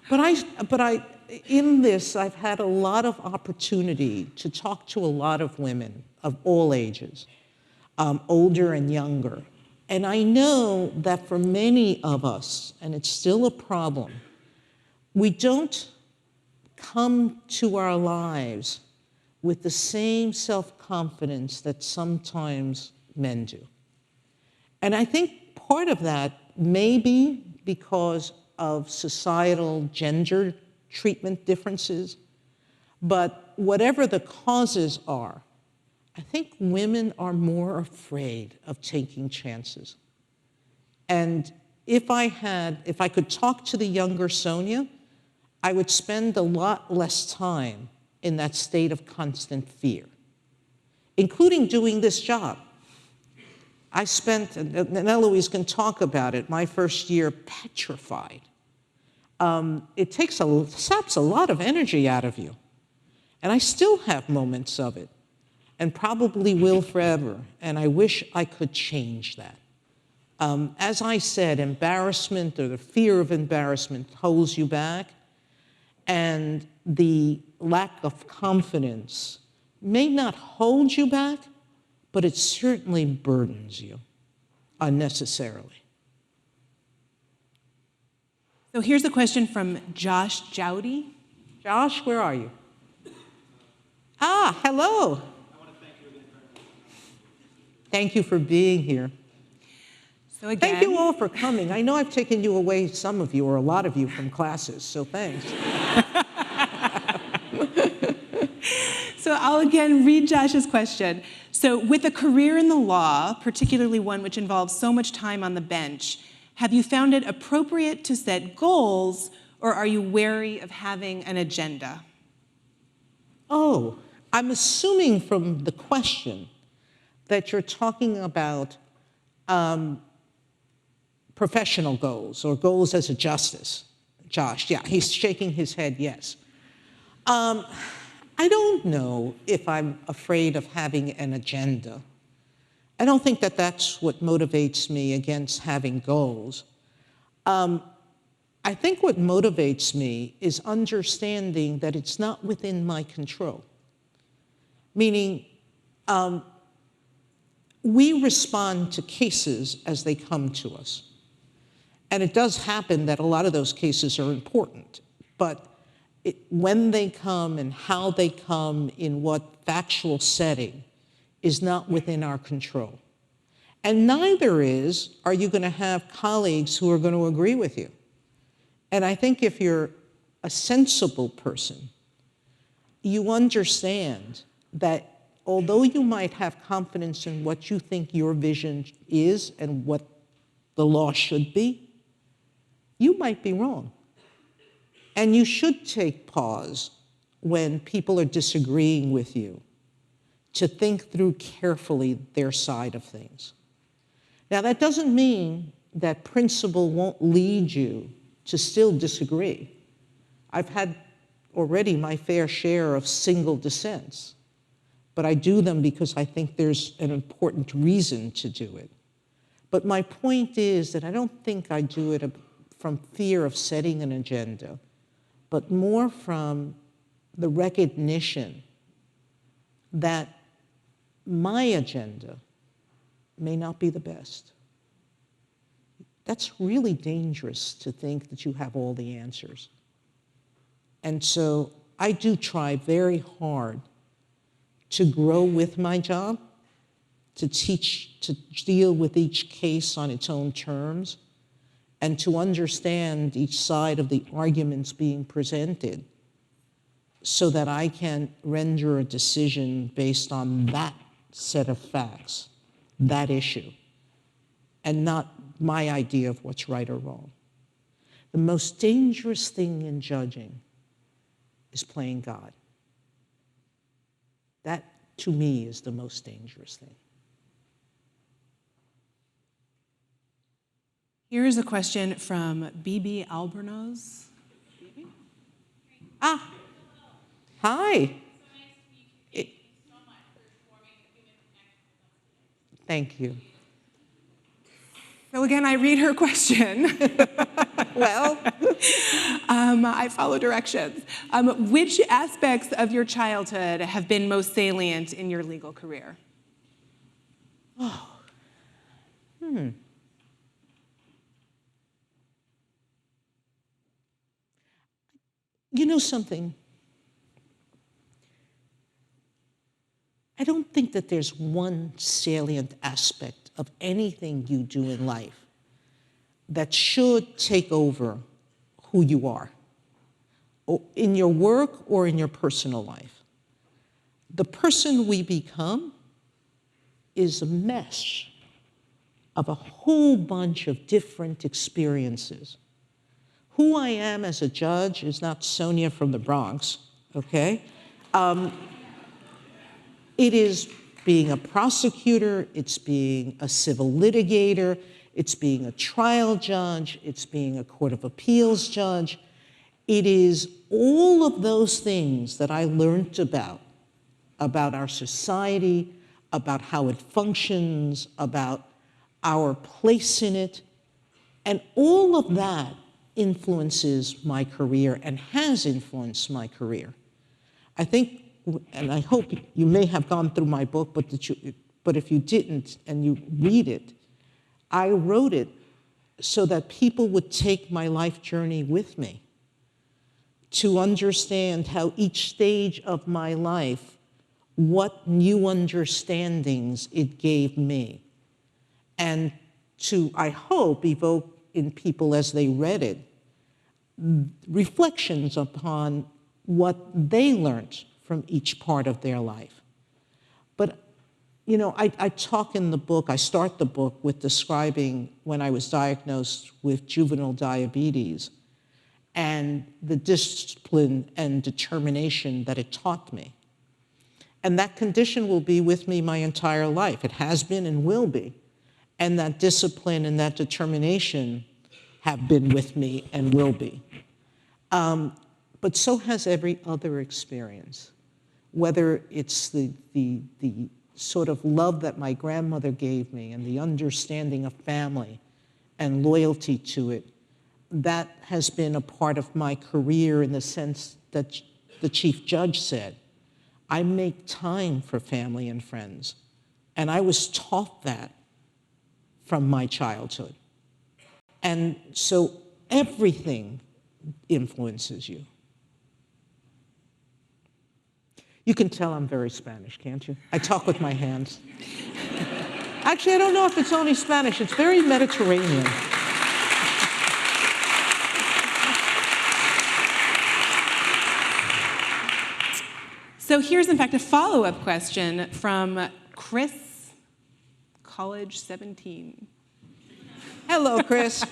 But in this, I've had a lot of opportunity to talk to a lot of women of all ages, older and younger. And I know that for many of us, and it's still a problem, we don't come to our lives with the same self-confidence that sometimes men do. And I think part of that may be because of societal gender treatment differences, but whatever the causes are, I think women are more afraid of taking chances. And if I could talk to the younger Sonia, I would spend a lot less time in that state of constant fear, including doing this job. I spent, and Eloise can talk about it, my first year petrified. It saps a lot of energy out of you. And I still have moments of it, and probably will forever, and I wish I could change that. As I said, embarrassment or the fear of embarrassment holds you back, and the lack of confidence may not hold you back, but it certainly burdens you unnecessarily. So here's a question from Josh Jowdy. Josh, where are you? Ah, hello. I want to thank you again very much. Thank you for being here. So again, Thank you all for coming. I know I've taken you away, some of you, or a lot of you, from classes, so thanks. So I'll again read Josh's question. So with a career in the law, particularly one which involves so much time on the bench, have you found it appropriate to set goals, or are you wary of having an agenda? Oh, I'm assuming from the question that you're talking about professional goals or goals as a justice. Josh, yeah, he's shaking his head, yes. I don't know if I'm afraid of having an agenda. I don't think that that's what motivates me against having goals. I think what motivates me is understanding that it's not within my control. Meaning, we respond to cases as they come to us. And it does happen that a lot of those cases are important, but when they come and how they come in what factual setting is not within our control. And neither are you going to have colleagues who are going to agree with you. And I think if you're a sensible person, you understand that although you might have confidence in what you think your vision is and what the law should be, you might be wrong. And you should take pause when people are disagreeing with you to think through carefully their side of things. Now, that doesn't mean that principle won't lead you to still disagree. I've had already my fair share of single dissents, but I do them because I think there's an important reason to do it. But my point is that I don't think I do it from fear of setting an agenda, but more from the recognition that my agenda may not be the best. That's really dangerous to think that you have all the answers. And so I do try very hard to grow with my job to deal with each case on its own terms, and to understand each side of the arguments being presented so that I can render a decision based on that set of facts, that issue, and not my idea of what's right or wrong. The most dangerous thing in judging is playing God. That, to me, is the most dangerous thing. Here's a question from BB Albornoz. Ah, hi. Thank you. So again, I read her question. Well, I follow directions. Which aspects of your childhood have been most salient in your legal career? You know something? I don't think that there's one salient aspect of anything you do in life that should take over who you are, or in your work or in your personal life. The person we become is a mesh of a whole bunch of different experiences. Who I am as a judge is not Sonia from the Bronx, okay? It is being a prosecutor, it's being a civil litigator, it's being a trial judge, it's being a Court of Appeals judge. It is all of those things that I learned about our society, about how it functions, about our place in it, and all of that influences my career and has influenced my career. I think, and I hope you may have gone through my book, but if you didn't and you read it, I wrote it so that people would take my life journey with me, to understand how each stage of my life, what new understandings it gave me, and to, I hope, evoke in people as they read it, reflections upon what they learned from each part of their life. But, you know, I talk in the book, I start the book with describing when I was diagnosed with juvenile diabetes and the discipline and determination that it taught me. And that condition will be with me my entire life. It has been and will be. And that discipline and that determination have been with me and will be. But so has every other experience, whether it's the sort of love that my grandmother gave me and the understanding of family and loyalty to it. That has been a part of my career in the sense that the chief judge said, I make time for family and friends. And I was taught that from my childhood. And so everything influences you. You can tell I'm very Spanish, can't you? I talk with my hands. Actually, I don't know if it's only Spanish. It's very Mediterranean. So here's, in fact, a follow-up question from Chris, College 17. Hello, Chris.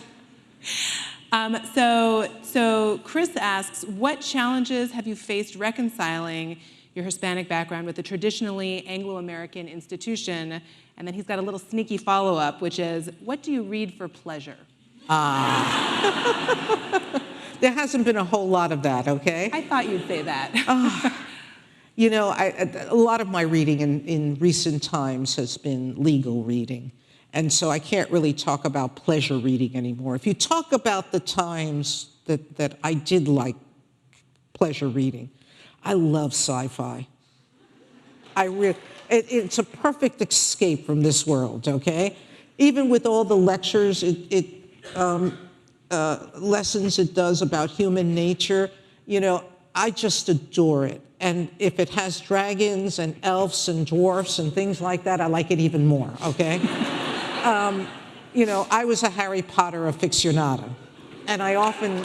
So Chris asks, what challenges have you faced reconciling your Hispanic background with a traditionally Anglo-American institution? And then he's got a little sneaky follow-up, which is, what do you read for pleasure? There hasn't been a whole lot of that, okay? I thought you'd say that. You know, a lot of my reading in recent times has been legal reading. And so I can't really talk about pleasure reading anymore. If you talk about the times that I did like pleasure reading, I love sci-fi. It's a perfect escape from this world, okay? Even with all the lectures, lessons it does about human nature, you know, I just adore it. And if it has dragons and elves and dwarfs and things like that, I like it even more, okay? You know, I was a Harry Potter aficionado, and I often,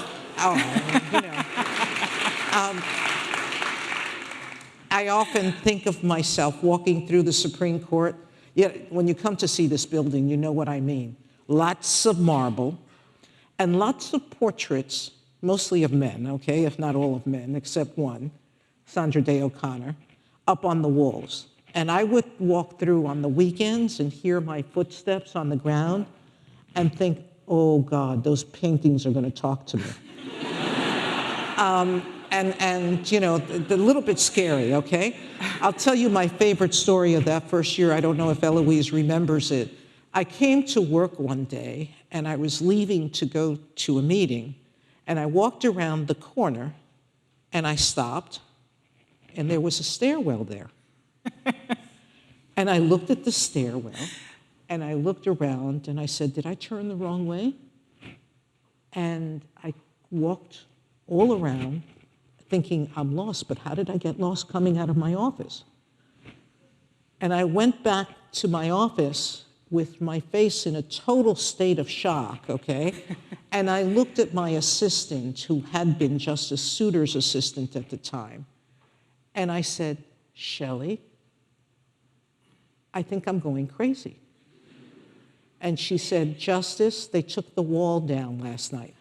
I often think of myself walking through the Supreme Court. Yeah, when you come to see this building, you know what I mean. Lots of marble and lots of portraits, mostly of men, okay, if not all of men, except one, Sandra Day O'Connor, up on the walls. And I would walk through on the weekends and hear my footsteps on the ground and think, oh God, those paintings are going to talk to me. And you know, a little bit scary, okay? I'll tell you my favorite story of that first year. I don't know if Eloise remembers it. I came to work one day, and I was leaving to go to a meeting, and I walked around the corner, and I stopped, and there was a stairwell there. And I looked at the stairwell, and I looked around, and I said, did I turn the wrong way? And I walked all around, thinking, I'm lost, but how did I get lost coming out of my office? And I went back to my office with my face in a total state of shock, okay? And I looked at my assistant, who had been Justice Souter's assistant at the time, and I said, Shelley, I think I'm going crazy. And she said, Justice, they took the wall down last night.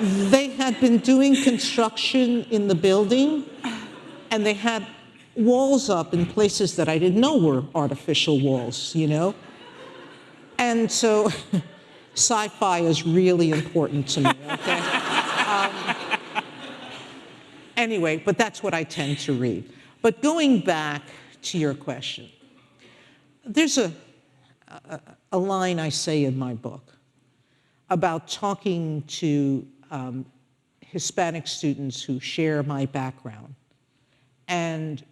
They had been doing construction in the building, and they had walls up in places that I didn't know were artificial walls, you know? And so sci-fi is really important to me, okay? Anyway, but that's what I tend to read. But going back to your question, there's a line I say in my book about talking to Hispanic students who share my background and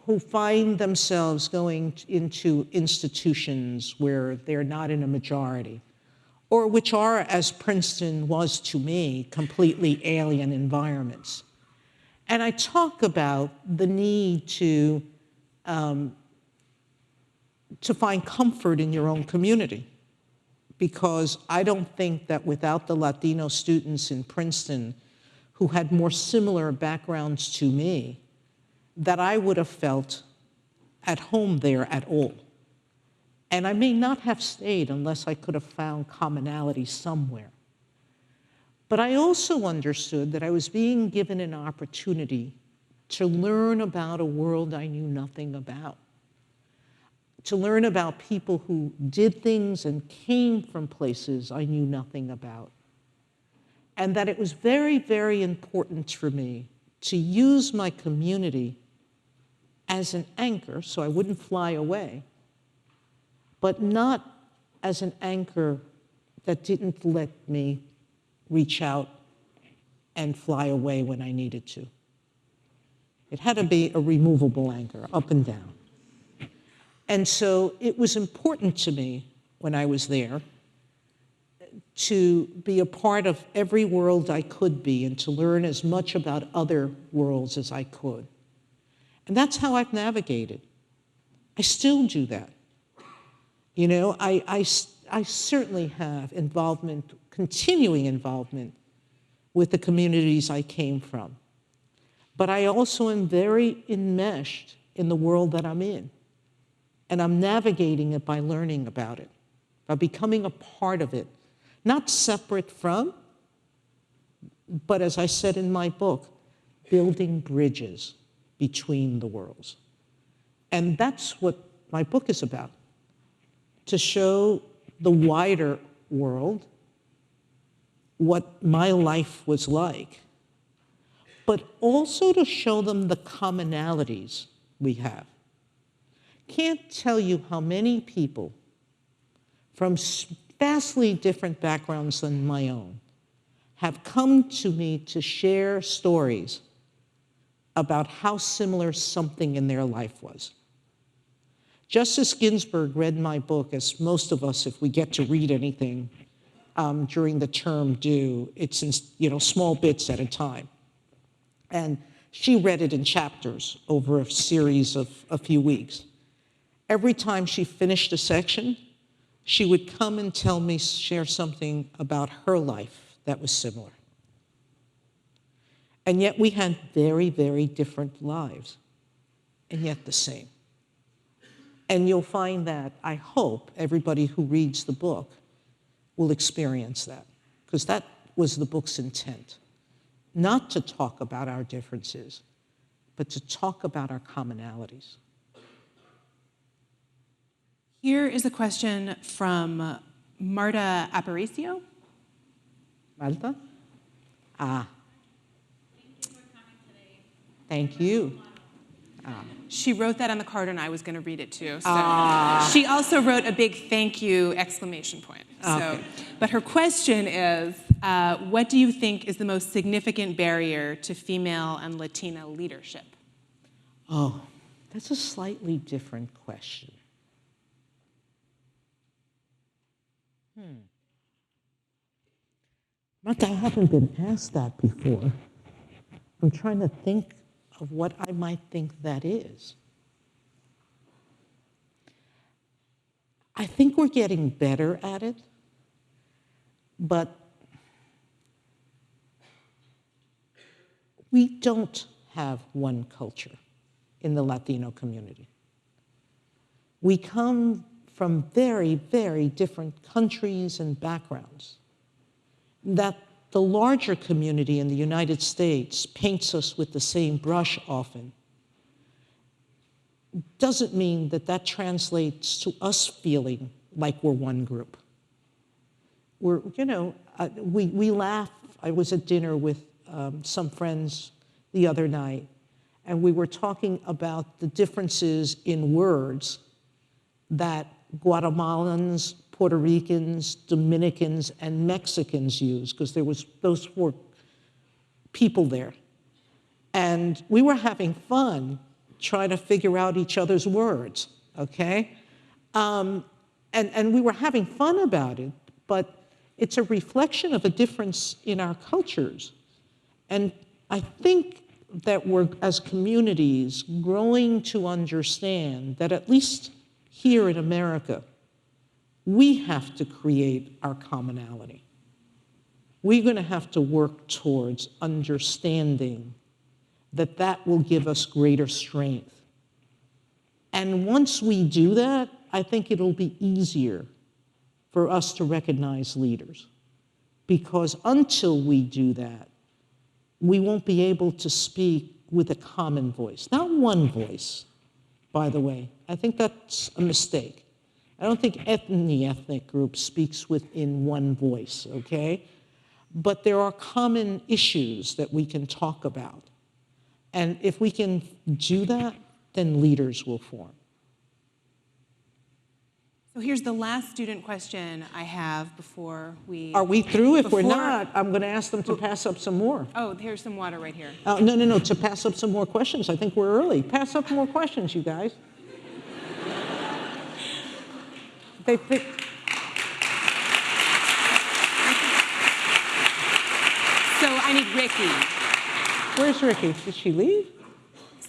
who find themselves going into institutions where they're not in a majority, or which are, as Princeton was to me, completely alien environments. And I talk about the need to find comfort in your own community, because I don't think that without the Latino students in Princeton who had more similar backgrounds to me, that I would have felt at home there at all. And I may not have stayed unless I could have found commonality somewhere. But I also understood that I was being given an opportunity to learn about a world I knew nothing about, to learn about people who did things and came from places I knew nothing about. And that it was very, very important for me to use my community as an anchor so I wouldn't fly away, but not as an anchor that didn't let me reach out and fly away when I needed to. It had to be a removable anchor, up and down. And so it was important to me when I was there to be a part of every world I could be and to learn as much about other worlds as I could. And that's how I've navigated. I still do that. You know, I certainly have involvement, continuing involvement with the communities I came from. But I also am very enmeshed in the world that I'm in. And I'm navigating it by learning about it, by becoming a part of it, not separate from, but as I said in my book, building bridges between the worlds. And that's what my book is about, to show the wider world what my life was like, but also to show them the commonalities we have. Can't tell you how many people from vastly different backgrounds than my own have come to me to share stories about how similar something in their life was. Justice Ginsburg read my book, as most of us, if we get to read anything during the term, do. It's in small bits at a time. And she read it in chapters over a series of a few weeks. Every time she finished a section, she would come and tell me, share something about her life that was similar. And yet we had very, very different lives, and yet the same. And you'll find that, I hope, everybody who reads the book will experience that, because that was the book's intent. Not to talk about our differences, but to talk about our commonalities. Here is a question from Marta Aparicio. Marta? Ah. Thank you for coming today. Thank you. She wrote that on the card, and I was going to read it too. So she also wrote a big thank you exclamation point. Okay. But her question is, what do you think is the most significant barrier to female and Latina leadership? Oh, that's a slightly different question. Marta, I haven't been asked that before. I'm trying to think of what I might think that is. I think we're getting better at it, but we don't have one culture in the Latino community. We come from very, very different countries and backgrounds that the larger community in the United States paints us with the same brush often. Doesn't mean that that translates to us feeling like we're one group. We laugh. I was at dinner with some friends the other night, and we were talking about the differences in words that Guatemalans, Puerto Ricans, Dominicans, and Mexicans use, because there was those 4 people there. And we were having fun trying to figure out each other's words, okay? And we were having fun about it, but it's a reflection of a difference in our cultures. And I think that we're, as communities, growing to understand that, at least here in America, we have to create our commonality. We're going to have to work towards understanding that that will give us greater strength. And once we do that, I think it'll be easier for us to recognize leaders. Because until we do that, we won't be able to speak with a common voice. Not one voice, by the way. I think that's a mistake. I don't think any ethnic group speaks within one voice, okay? But there are common issues that we can talk about. And if we can do that, then leaders will form. So here's the last student question I have before we... Are we through? If we're not, I'm going to ask them to pass up some more. Oh, here's some water right here. No, to pass up some more questions. I think we're early. Pass up more questions, you guys. So I need Ricky. Where's Ricky? Did she leave?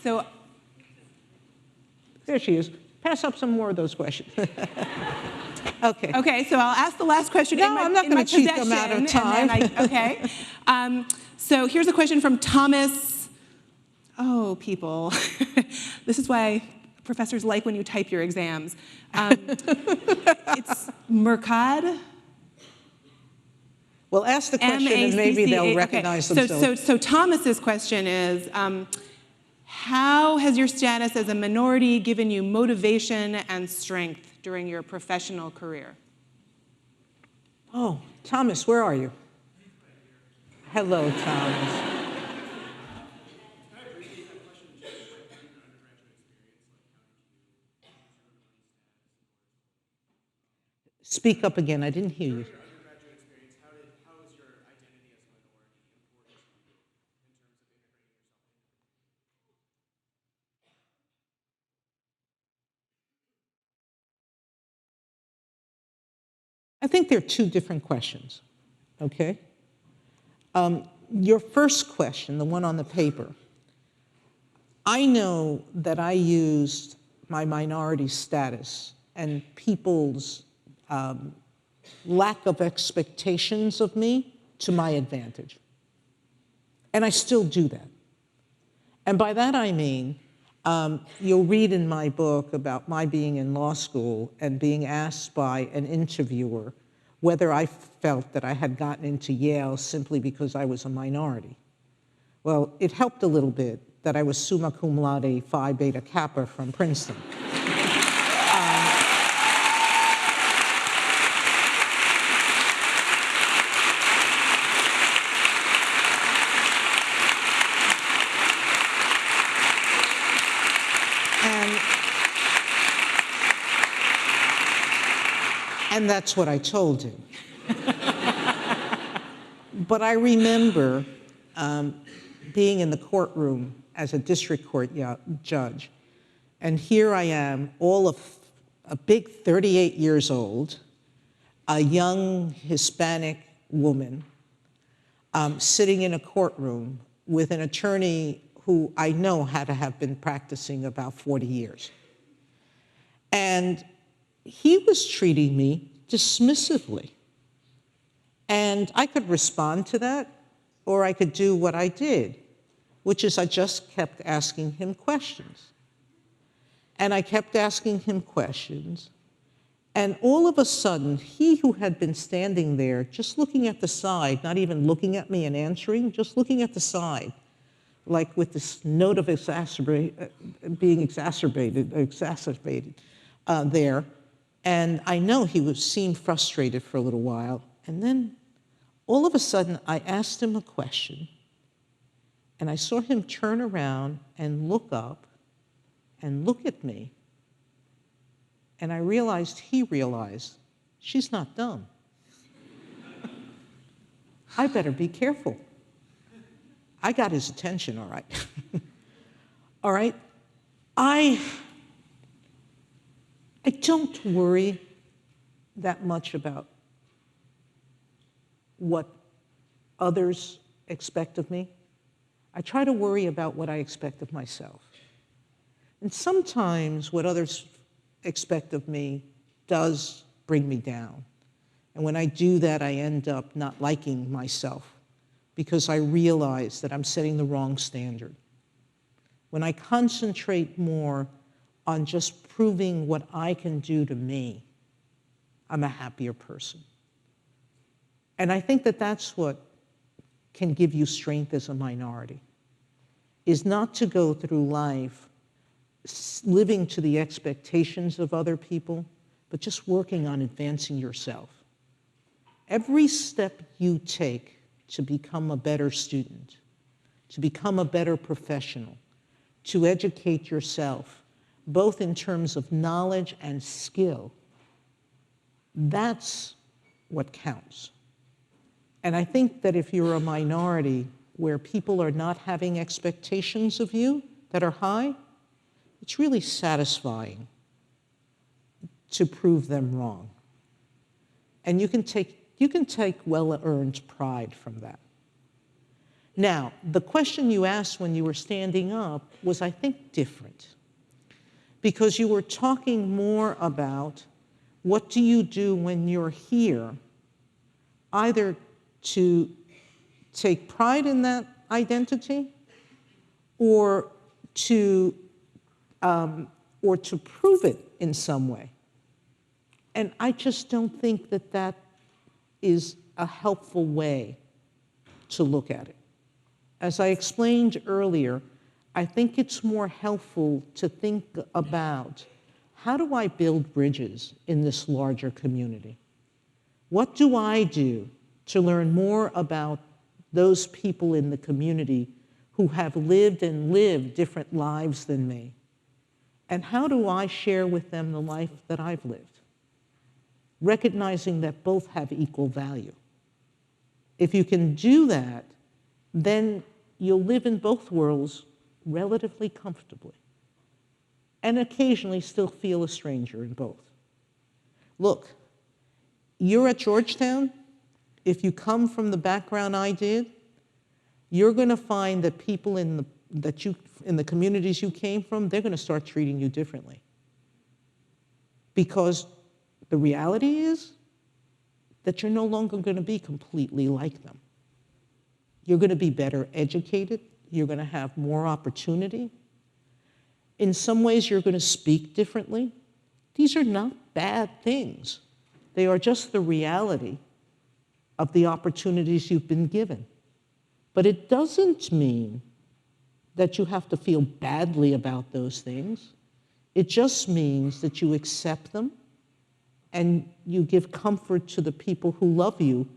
So there she is. Pass up some more of those questions. Okay. Okay, so I'll ask the last question No, I'm not going to cheat them out of time. Okay. So here's a question from Thomas. Oh, people. This is why professors like when you type your exams. It's Mercad. Well, ask the question and maybe they'll recognize themselves. So Thomas's question is, how has your status as a minority given you motivation and strength during your professional career? Oh, Thomas, where are you? Hello, Thomas. Speak up again. I didn't hear you. I think they're two different questions, okay? Your first question, the one on the paper, I know that I used my minority status and people's lack of expectations of me to my advantage. And I still do that. And by that I mean, you'll read in my book about my being in law school and being asked by an interviewer whether I felt that I had gotten into Yale simply because I was a minority. Well, it helped a little bit that I was summa cum laude Phi Beta Kappa from Princeton. And that's what I told him. But I remember being in the courtroom as a district court judge, and here I am, all of a big 38 years old, a young Hispanic woman, sitting in a courtroom with an attorney who I know had to have been practicing about 40 years. And he was treating me dismissively. And I could respond to that, or I could do what I did, which is I just kept asking him questions. And I kept asking him questions, and all of a sudden, he who had been standing there just looking at the side, not even looking at me and answering, just looking at the side, like with this note of being exacerbated there. And I know he seemed frustrated for a little while. And then all of a sudden, I asked him a question. And I saw him turn around and look up and look at me. And I realized he realized, she's not dumb. I better be careful. I got his attention, all right. All right? I don't worry that much about what others expect of me. I try to worry about what I expect of myself. And sometimes what others expect of me does bring me down. And when I do that, I end up not liking myself because I realize that I'm setting the wrong standard. When I concentrate more on just proving what I can do to me, I'm a happier person. And I think that that's what can give you strength as a minority, is not to go through life living to the expectations of other people, but just working on advancing yourself. Every step you take to become a better student, to become a better professional, to educate yourself, both in terms of knowledge and skill, that's what counts. And I think that if you're a minority where people are not having expectations of you that are high, it's really satisfying to prove them wrong. And you can take well-earned pride from that. Now, the question you asked when you were standing up was, I think, different. Because you were talking more about what do you do when you're here, either to take pride in that identity or to prove it in some way. And I just don't think that that is a helpful way to look at it. As I explained earlier, I think it's more helpful to think about, how do I build bridges in this larger community? What do I do to learn more about those people in the community who have lived and live different lives than me? And how do I share with them the life that I've lived? Recognizing that both have equal value. If you can do that, then you'll live in both worlds relatively comfortably, and occasionally still feel a stranger in both. Look, you're at Georgetown, if you come from the background I did, you're going to find that people in the communities you came from, they're going to start treating you differently. Because the reality is that you're no longer going to be completely like them. You're going to be better educated. You're going to have more opportunity. In some ways, you're going to speak differently. These are not bad things. They are just the reality of the opportunities you've been given. But it doesn't mean that you have to feel badly about those things. It just means that you accept them and you give comfort to the people who love you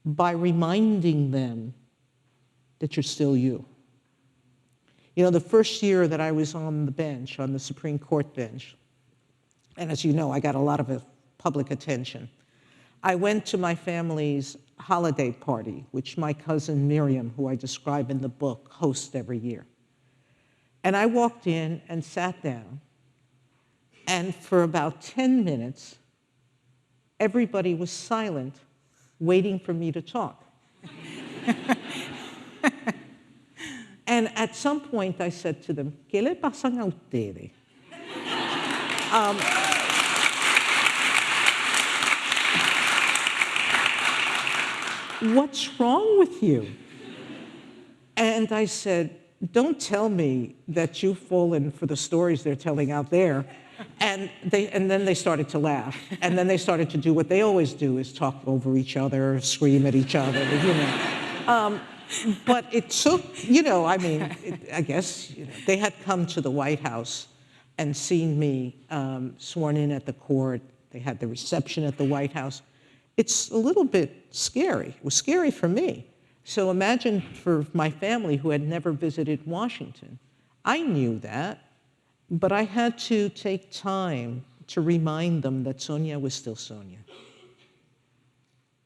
by reminding them that you're still you. You know, the first year that I was on the bench, on the Supreme Court bench, and as you know, I got a lot of public attention, I went to my family's holiday party, which my cousin Miriam, who I describe in the book, hosts every year. And I walked in and sat down, and for about 10 minutes, everybody was silent, waiting for me to talk. And at some point, I said to them, ¿Qué le pasan a ustedes? What's wrong with you? And I said, don't tell me that you've fallen for the stories they're telling out there. And then they started to laugh. And then they started to do what they always do, is talk over each other, scream at each other, you know. But it took, you know, I mean, I guess they had come to the White House and seen me sworn in at the court. They had the reception at the White House. It's a little bit scary. It was scary for me. So imagine for my family who had never visited Washington. I knew that, but I had to take time to remind them that Sonia was still Sonia.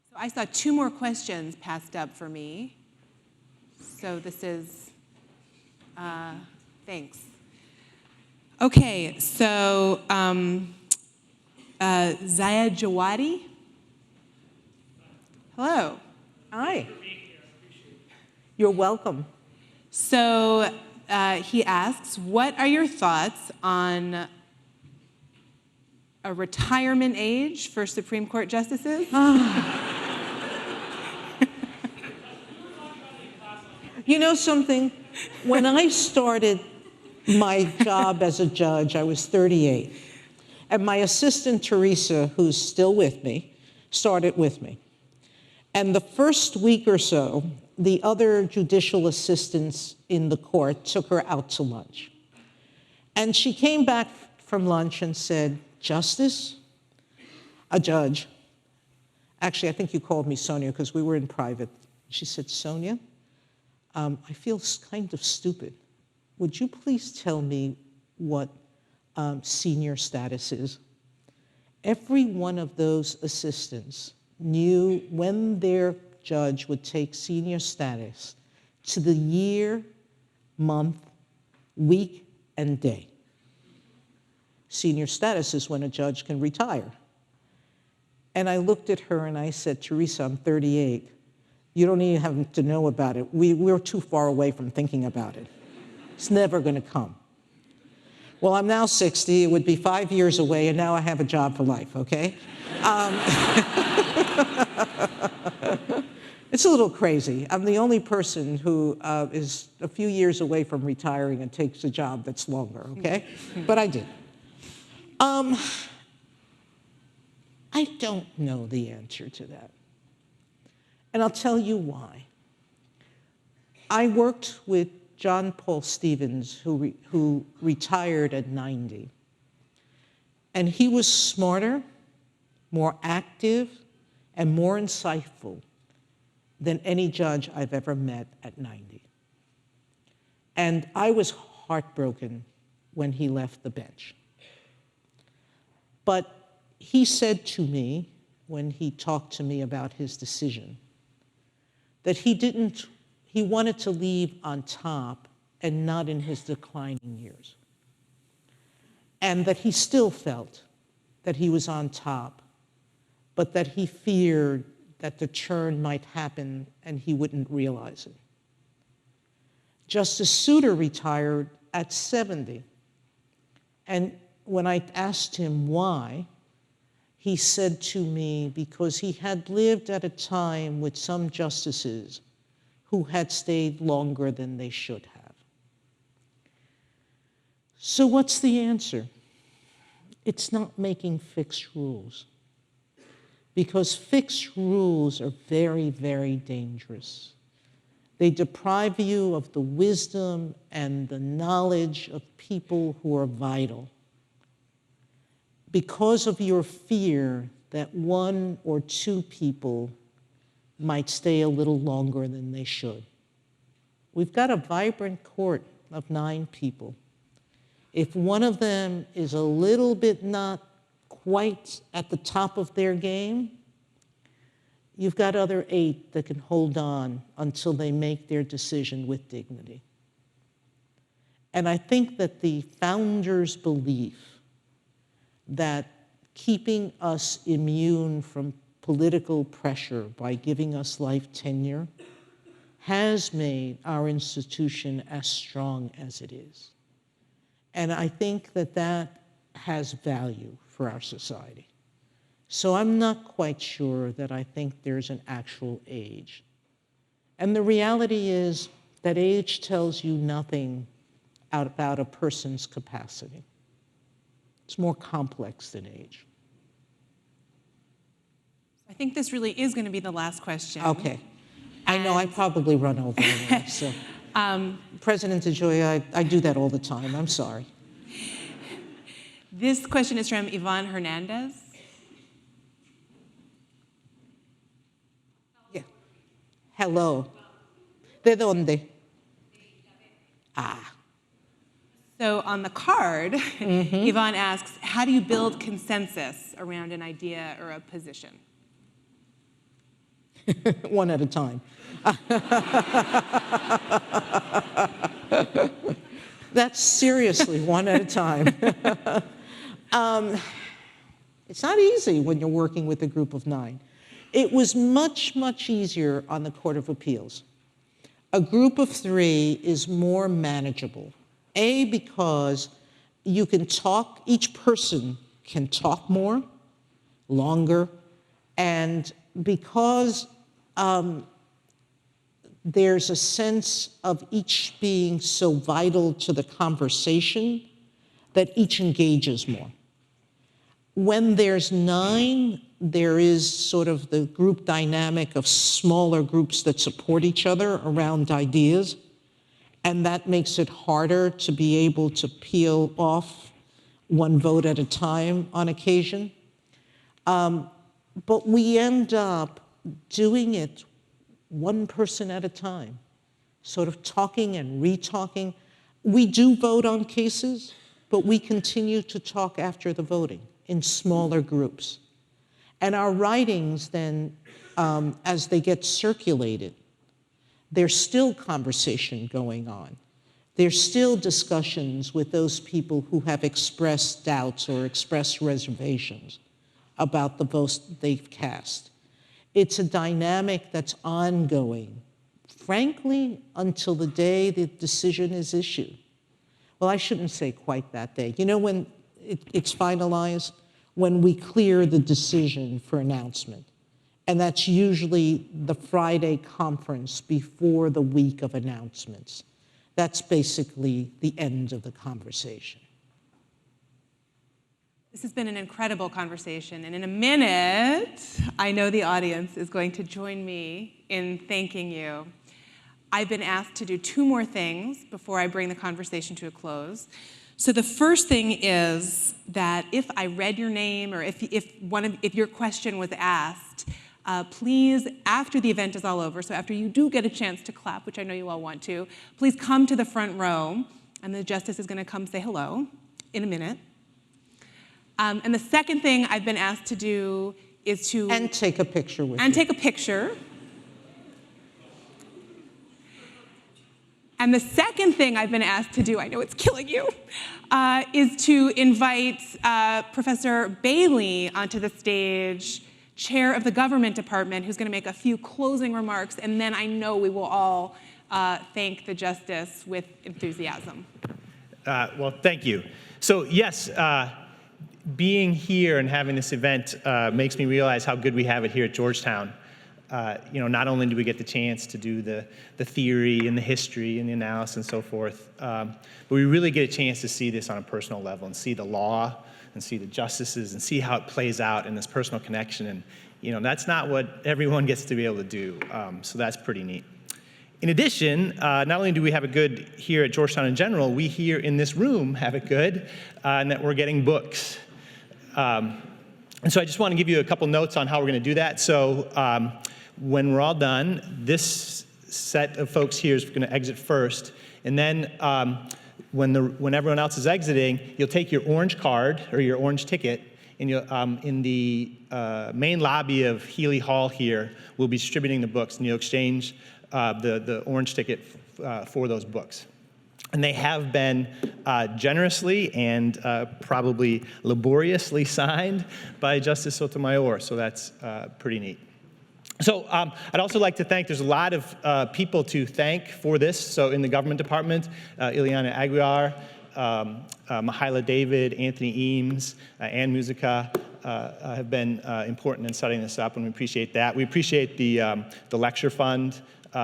So I saw 2 more questions passed up for me. So this is, thanks. Okay, so Zaya Jawadi. Hello. Hi. You're welcome. So he asks, what are your thoughts on a retirement age for Supreme Court justices? You know something? When I started my job as a judge, I was 38. And my assistant, Teresa, who's still with me, started with me. And the first week or so, the other judicial assistants in the court took her out to lunch. And she came back from lunch and said, Justice, a judge, actually, I think you called me Sonia because we were in private. She said, Sonia, I feel kind of stupid. Would you please tell me what senior status is? Every one of those assistants knew when their judge would take senior status to the year, month, week, and day. Senior status is when a judge can retire. And I looked at her and I said, Teresa, I'm 38. You don't even have to know about it. We're too far away from thinking about it. It's never going to come. Well, I'm now 60. It would be 5 years away, and now I have a job for life, okay? It's a little crazy. I'm the only person who is a few years away from retiring and takes a job that's longer, okay? But I did. I don't know the answer to that. And I'll tell you why. I worked with John Paul Stevens, who retired at 90. And he was smarter, more active, and more insightful than any judge I've ever met at 90. And I was heartbroken when he left the bench. But he said to me, when he talked to me about his decision, that he wanted to leave on top and not in his declining years. And that he still felt that he was on top, but that he feared that the turn might happen and he wouldn't realize it. Justice Souter retired at 70. And when I asked him why, he said to me, because he had lived at a time with some justices who had stayed longer than they should have. So what's the answer? It's not making fixed rules, because fixed rules are very, very dangerous. They deprive you of the wisdom and the knowledge of people who are vital because of your fear that one or two people might stay a little longer than they should. We've got a vibrant court of 9 people. If one of them is a little bit not quite at the top of their game, you've got other 8 that can hold on until they make their decision with dignity. And I think that the founders' belief that keeping us immune from political pressure by giving us life tenure has made our institution as strong as it is. And I think that that has value for our society. So I'm not quite sure that I think there's an actual age. And the reality is that age tells you nothing about a person's capacity. It's more complex than age. I think this really is going to be the last question. Okay. I know I probably run over anyway, so. President DeGioia, I do that all the time. I'm sorry. This question is from Yvonne Hernandez. Yeah. Hello. ¿De dónde? Ah. So on the card, Yvonne asks, how do you build consensus around an idea or a position? One at a time. That's seriously one at a time. It's not easy when you're working with a group of 9. It was much, much easier on the Court of Appeals. A group of 3 is more manageable. A, because you can talk, each person can talk more, longer, and because there's a sense of each being so vital to the conversation that each engages more. When there's 9, there is sort of the group dynamic of smaller groups that support each other around ideas, and that makes it harder to be able to peel off one vote at a time on occasion. But we end up doing it one person at a time, sort of talking and re-talking. We do vote on cases, but we continue to talk after the voting in smaller groups. And our writings then, as they get circulated, there's still conversation going on. There's still discussions with those people who have expressed doubts or expressed reservations about the votes they've cast. It's a dynamic that's ongoing, frankly, until the day the decision is issued. Well, I shouldn't say quite that day. You know when it's finalized? When we clear the decision for announcement. And that's usually the Friday conference before the week of announcements. That's basically the end of the conversation. This has been an incredible conversation, and in a minute, I know the audience is going to join me in thanking you. I've been asked to do 2 more things before I bring the conversation to a close. So the first thing is that if I read your name or if your question was asked, please, after the event is all over, so after you do get a chance to clap, which I know you all want to, please come to the front row, and the justice is going to come say hello in a minute. And the second thing I've been asked to do is to... And take a picture with you. And take a picture. And the second thing I've been asked to do, I know it's killing you, is to invite Professor Bailey onto the stage chair of the government department, who's going to make a few closing remarks, and then I know we will all thank the justice with enthusiasm. Well, thank you. So yes, being here and having this event makes me realize how good we have it here at Georgetown. Not only do we get the chance to do the theory and the history and the analysis and so forth, but we really get a chance to see this on a personal level and see the law and see the justices and see how it plays out in this personal connection. And that's not what everyone gets to be able to do. So that's pretty neat. In addition, not only do we have it good here at Georgetown in general, we here in this room have it good, and that we're getting books. And so I just want to give you a couple notes on how we're going to do that. So when we're all done, this set of folks here is going to exit first, and then when everyone else is exiting, you'll take your orange card or your orange ticket, and you'll, in the main lobby of Healy Hall here, we'll be distributing the books, and you'll exchange the orange ticket for those books. And they have been generously and probably laboriously signed by Justice Sotomayor, so that's pretty neat. So I'd also like to thank, there's a lot of people to thank for this. So in the government department, Ileana Aguiar, Mahila David, Anthony Eames, Ann Musica have been important in setting this up, and we appreciate that. We appreciate the lecture fund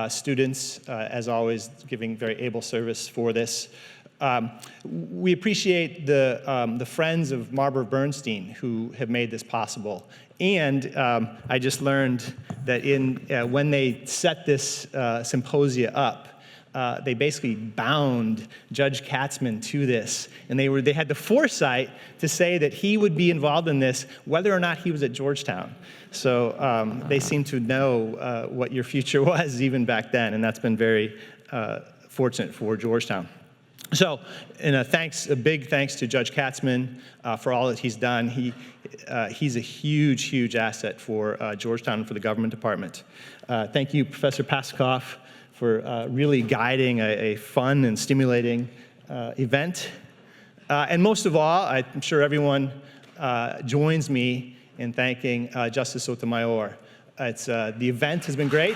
students, as always, giving very able service for this. We appreciate the friends of Marbury Bernstein who have made this possible. And I just learned that when they set this symposia up, they basically bound Judge Katzmann to this. And they had the foresight to say that he would be involved in this whether or not he was at Georgetown. So they seem to know what your future was even back then, and that's been very fortunate for Georgetown. So, and a big thanks to Judge Katzmann for all that he's done. He's a huge, huge asset for Georgetown and for the government department. Thank you, Professor Pasachoff, for really guiding a fun and stimulating event. And most of all, I'm sure everyone joins me in thanking Justice Sotomayor. The event has been great.